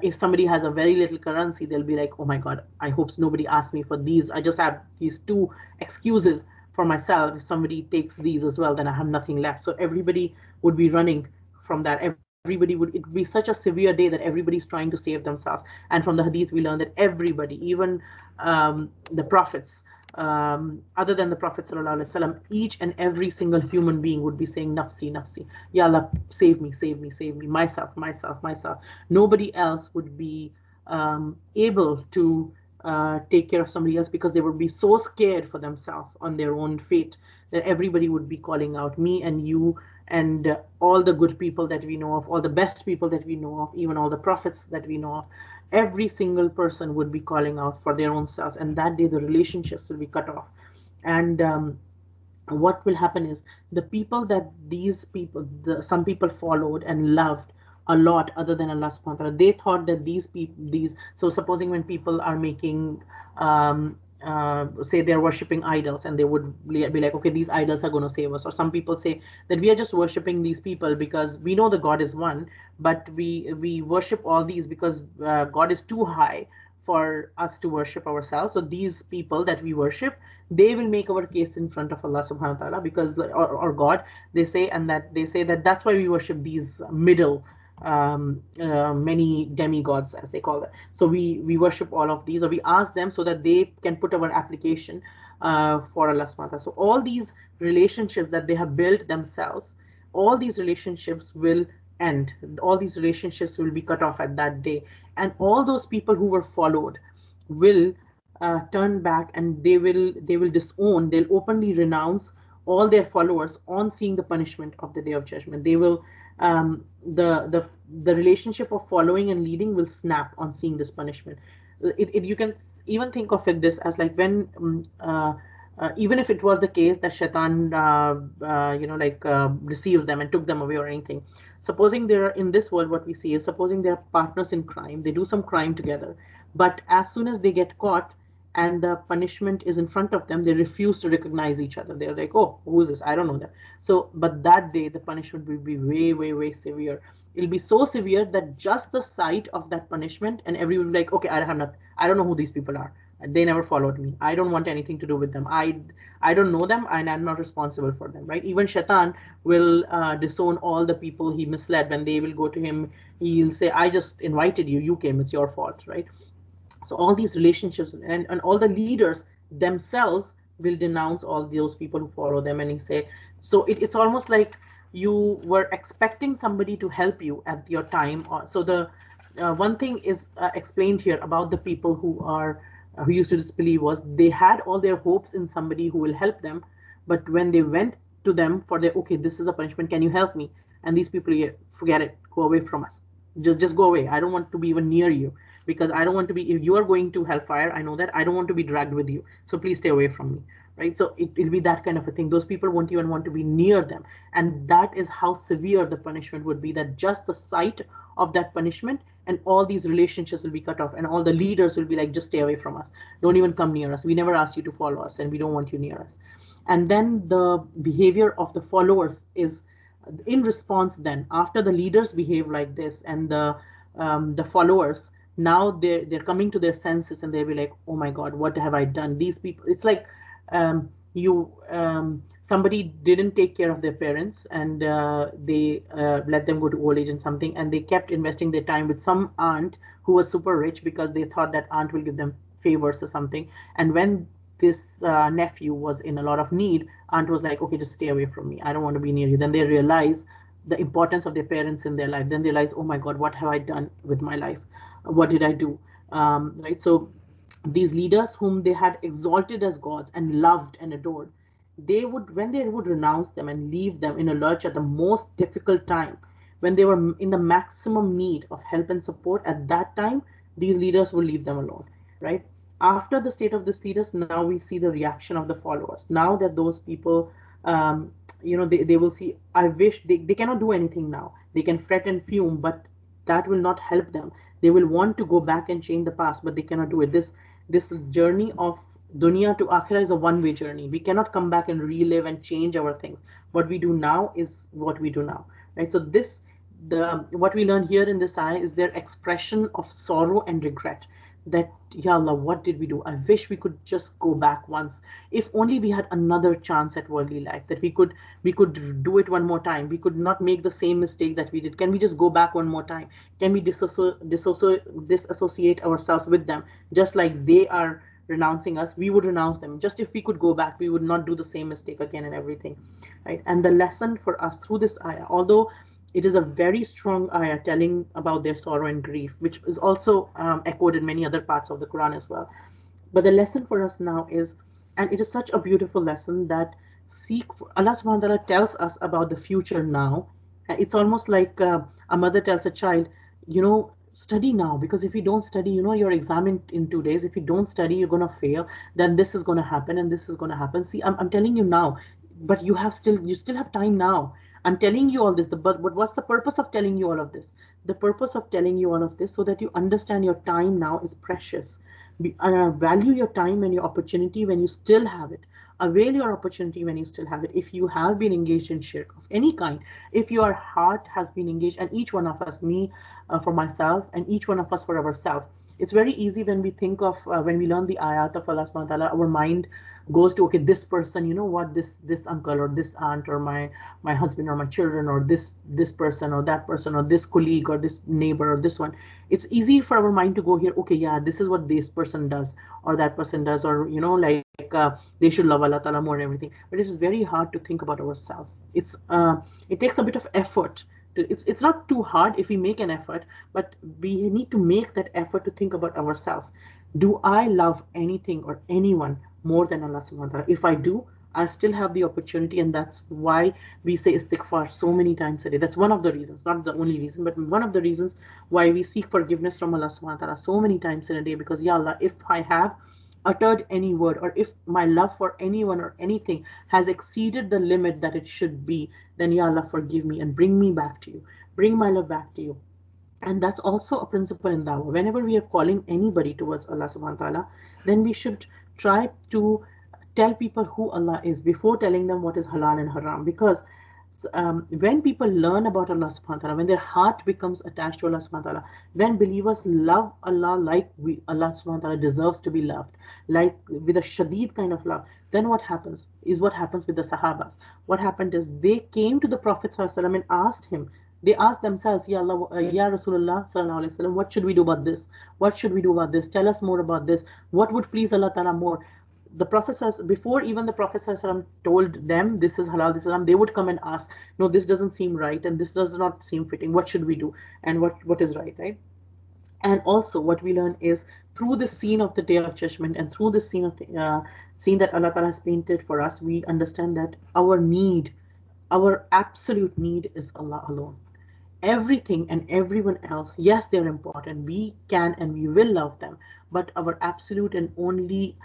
if somebody has a very little currency, they'll be like, oh my god, I hope nobody asks me for these, I just have these two excuses for myself. If somebody takes these as well, then I have nothing left. So everybody would be running from that. Everybody would, it would be such a severe day that everybody's trying to save themselves. And from the hadith we learn that everybody, even the prophets, other than the Prophet ﷺ, each and every single human being would be saying, nafsi, nafsi, ya Allah, save me, save me, save me, myself, myself, myself. Nobody else would be able to take care of somebody else, because they would be so scared for themselves on their own fate, that everybody would be calling out, me and you and all the good people that we know of, all the best people that we know of, even all the prophets that we know of. Every single person would be calling out for their own selves, and that day the relationships will be cut off. And what will happen is, the people that these people, some people followed and loved, a lot other than Allah subhanahu wa ta'ala. They thought that these people, so supposing when people are making, say they're worshipping idols, and they would be like, okay, these idols are going to save us. Or some people say that we are just worshipping these people because we know the God is one, but we worship all these because God is too high for us to worship ourselves. So these people that we worship, they will make our case in front of Allah subhanahu wa ta'ala, because or God, they say, and that they say that that's why we worship these middle many demigods, as they call it. So we worship all of these, or we ask them so that they can put our application for Allah subhanahu wa ta'ala. So all these relationships that they have built themselves, all these relationships will end. All these relationships will be cut off at that day, and all those people who were followed will turn back, and they will disown, they'll openly renounce all their followers on seeing the punishment of the day of judgment. They will the relationship of following and leading will snap on seeing this punishment. You can even think of it this as like when even if it was the case that shaitan deceived them and took them away or anything, supposing they're in this world, what we see is, supposing they're partners in crime, they do some crime together, but as soon as they get caught and the punishment is in front of them, they refuse to recognize each other. They're like, oh, who is this? I don't know them. So but that day the punishment will be way, way, way severe. It'll be so severe that just the sight of that punishment, and everyone will be like, okay, I have nothing, I don't know who these people are, they never followed me, I don't want anything to do with them, I don't know them, and I'm not responsible for them, right? Even shaitan will disown all the people he misled. When they will go to him, he'll say, I just invited you, you came, it's your fault, right? So all these relationships, and all the leaders themselves will denounce all those people who follow them. And he say, so it's almost like you were expecting somebody to help you at your time. So the one thing is explained here about the people who used to disbelieve, was they had all their hopes in somebody who will help them, but when they went to them for their, okay, this is a punishment, can you help me? And these people, yeah, forget it, go away from us, just go away, I don't want to be even near you, because I don't want to be, if you are going to hellfire, I know that, I don't want to be dragged with you, so please stay away from me, right? So it'll be that kind of a thing. Those people won't even want to be near them, and that is how severe the punishment would be, that just the sight of that punishment, and all these relationships will be cut off, and all the leaders will be like, just stay away from us, don't even come near us, we never asked you to follow us, and we don't want you near us. And then the behavior of the followers is in response. Then after the leaders behave like this, and the followers, now they're coming to their senses, and they'll be like, oh my god, what have I done? These people, it's like you somebody didn't take care of their parents, and they let them go to old age and something, and they kept investing their time with some aunt who was super rich, because they thought that aunt will give them favors or something. And when this nephew was in a lot of need, aunt was like, okay, just stay away from me, I don't want to be near you. Then they realize the importance of their parents in their life. Then they realize, oh my god, what have I done with my life? What did I do? Right? So these leaders whom they had exalted as gods and loved and adored, they would, when they would renounce them and leave them in a lurch at the most difficult time, when they were in the maximum need of help and support, at that time these leaders will leave them alone, right? After the state of these leaders, now we see the reaction of the followers. Now that those people, they will see, I wish, they cannot do anything now, they can fret and fume, but that will not help them. They will want to go back and change the past, but they cannot do it. This journey of dunya to akhirah is a one-way journey. We cannot come back and relive and change our things. What we do now is what we do now, right? So this, the what we learn here in this ayah is their expression of sorrow and regret, that, ya Allah, what did we do? I wish we could just go back once. If only we had another chance at worldly life, that we could do it one more time. We could not make the same mistake that we did. Can we just go back one more time? Can we disassociate ourselves with them, just like they are renouncing us? We would renounce them. Just if we could go back, we would not do the same mistake again and everything, right? And the lesson for us through this ayah, although it is a very strong ayah telling about their sorrow and grief, which is also echoed in many other parts of the Quran as well. But the lesson for us now is, and it is such a beautiful lesson, that Allah subhanahu wa ta'ala tells us about the future now. It's almost like a mother tells a child, study now, because if you don't study, your exam in 2 days, if you don't study, you're going to fail, then this is going to happen and this is going to happen. See, I'm telling you now, but you still have time now. I'm telling you all this, but what's the purpose of telling you all of this? The purpose of telling you all of this so that you understand your time now is precious. Value your time and your opportunity when you still have it. Avail your opportunity when you still have it. If you have been engaged in shirk of any kind, if your heart has been engaged, and each one of us, me for myself, and each one of us for ourselves, it's very easy when we think of when we learn the ayat of Allah subhanahu wa ta'ala, our mind goes to, okay, this person, you know what, this uncle or this aunt or my husband or my children or this person or that person or this colleague or this neighbor or this one. It's easy for our mind to go here, okay, yeah, this is what this person does or that person does, or like they should love Allah Ta'ala more and everything. But it is very hard to think about ourselves. It takes a bit of effort. It's not too hard if we make an effort, but we need to make that effort to think about ourselves. Do I love anything or anyone more than Allah subhanahu wa ta'ala? If I do, I still have the opportunity, and that's why we say istighfar so many times a day. That's one of the reasons, not the only reason, but one of the reasons why we seek forgiveness from Allah subhanahu wa ta'ala so many times in a day. Because, Ya Allah, if I have uttered any word, or if my love for anyone or anything has exceeded the limit that it should be, then Ya Allah, forgive me and bring me back to you. Bring my love back to you. And that's also a principle in dawah. Whenever we are calling anybody towards Allah subhanahu wa ta'ala, then we should try to tell people who Allah is before telling them what is halal and haram. Because when people learn about Allah subhanahu wa ta'ala, when their heart becomes attached to Allah subhanahu wa ta'ala, when believers love Allah like Allah subhanahu wa ta'ala deserves to be loved, like with a shadid kind of love, then what happens is what happens with the Sahabas. What happened is they came to the Prophet sallallahu alaihi wasallam and asked him, they asked themselves, Ya Allah, Ya Rasulullah sallallahu alaihi wasallam, what should we do about this? What should we do about this? Tell us more about this. What would please Allah Ta'ala more? The Prophet says, before even the Prophet told them this is halal, this is haram, they would come and ask, no, this doesn't seem right and this does not seem fitting. What should we do? And what is right? And also what we learn is through the scene of the Day of Judgment and through the scene of the scene that Allah Ta'ala has painted for us, we understand that our absolute need is Allah alone. Everything and everyone else, yes, they're important. We can and we will love them, but our absolute and only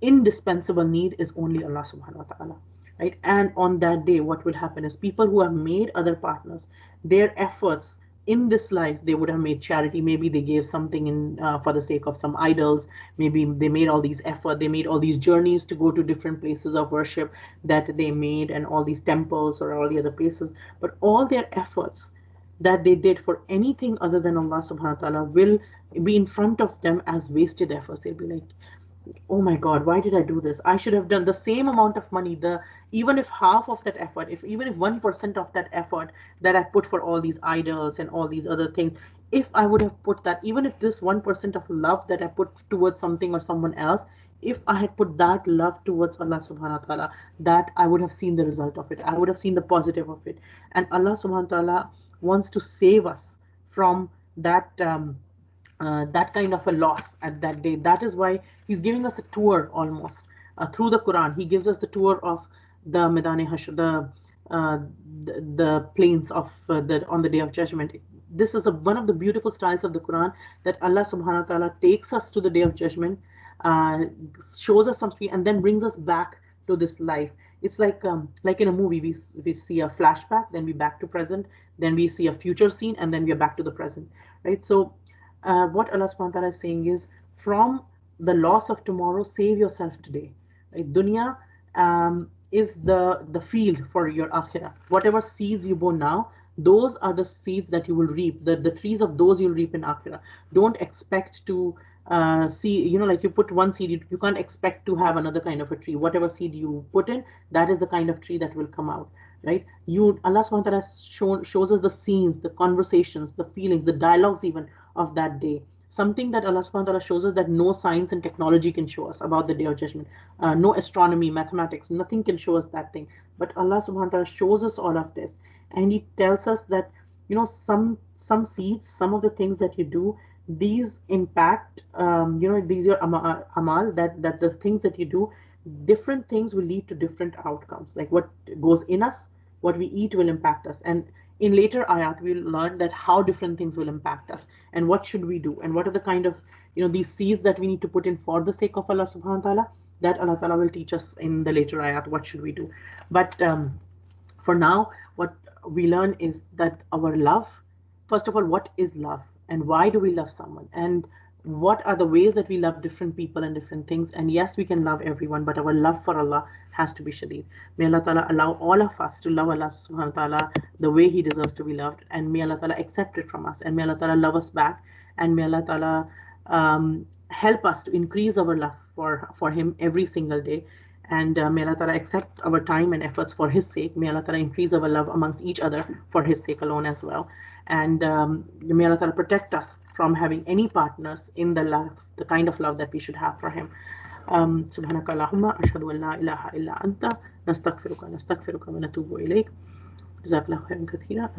indispensable need is only Allah subhanahu wa ta'ala. Right? And on that day, what will happen is people who have made other partners, their efforts in this life, they would have made charity. Maybe they gave something in for the sake of some idols. Maybe they made all these effort. They made all these journeys to go to different places of worship that they made, and all these temples or all the other places. But all their efforts that they did for anything other than Allah subhanahu wa ta'ala will be in front of them as wasted efforts. They'll be like, oh my God, why did I do this? I should have done the same amount of money, even if half of that effort, if even if 1% of that effort that I put for all these idols and all these other things, if I would have put that, even if this 1% of love that I put towards something or someone else, if I had put that love towards Allah subhanahu wa ta'ala, that I would have seen the result of it. I would have seen the positive of it. And Allah subhanahu wa ta'ala wants to save us from that kind of a loss at that day. That is why he's giving us a tour almost through the Quran. He gives us the tour of the Medane Hashr, the plains of on the Day of Judgment. This is one of the beautiful styles of the Quran, that Allah subhanahu wa ta'ala takes us to the Day of Judgment, uh, shows us something, and then brings us back to this life. It's like in a movie, we see a flashback, then we back to present, then we see a future scene, and then we are back to the present, right? So what Allah subhanahu wa ta'ala is saying is, from the loss of tomorrow, save yourself today. Right? Dunya is the field for your akhirah. Whatever seeds you sow now, those are the seeds that you will reap. The trees of those you'll reap in akhirah. Don't expect to see, like you put one seed, you can't expect to have another kind of a tree. Whatever seed you put in, that is the kind of tree that will come out. Right? Allah subhanahu wa ta'ala shows us the scenes, the conversations, the feelings, the dialogues even of that day. Something that Allah subhanahu wa ta'ala shows us that no science and technology can show us about the Day of Judgment. No astronomy, mathematics, nothing can show us that thing. But Allah subhanahu wa ta'ala shows us all of this. And He tells us that, some seeds, some of the things that you do, these impact, these are amal, that the things that you do, different things will lead to different outcomes. Like what goes in us, what we eat will impact us. And in later ayat, we'll learn that how different things will impact us and what should we do and what are the kind of, these seeds that we need to put in for the sake of Allah subhanahu wa ta'ala, that Allah ta'ala will teach us in the later ayat, what should we do. But for now, we learn is that our love, first of all, what is love and why do we love someone? And what are the ways that we love different people and different things? And yes, we can love everyone, but our love for Allah has to be shadeed. May Allah Ta'ala allow all of us to love Allah Subhanahu wa Ta'ala the way He deserves to be loved. And may Allah Ta'ala accept it from us. And may Allah Ta'ala love us back. And may Allah Ta'ala help us to increase our love for Him every single day. And may Allah Ta'ala accept our time and efforts for His sake. May Allah Ta'ala increase our love amongst each other for His sake alone as well. And may Allah Ta'ala protect us from having any partners in the love, the kind of love that we should have for Him. سبحانك اللهم أشهد أن لا إله إلا أنت نستغفرك ونستغفرك ونتوب إليك. جزاك الله خيرا كثيرا.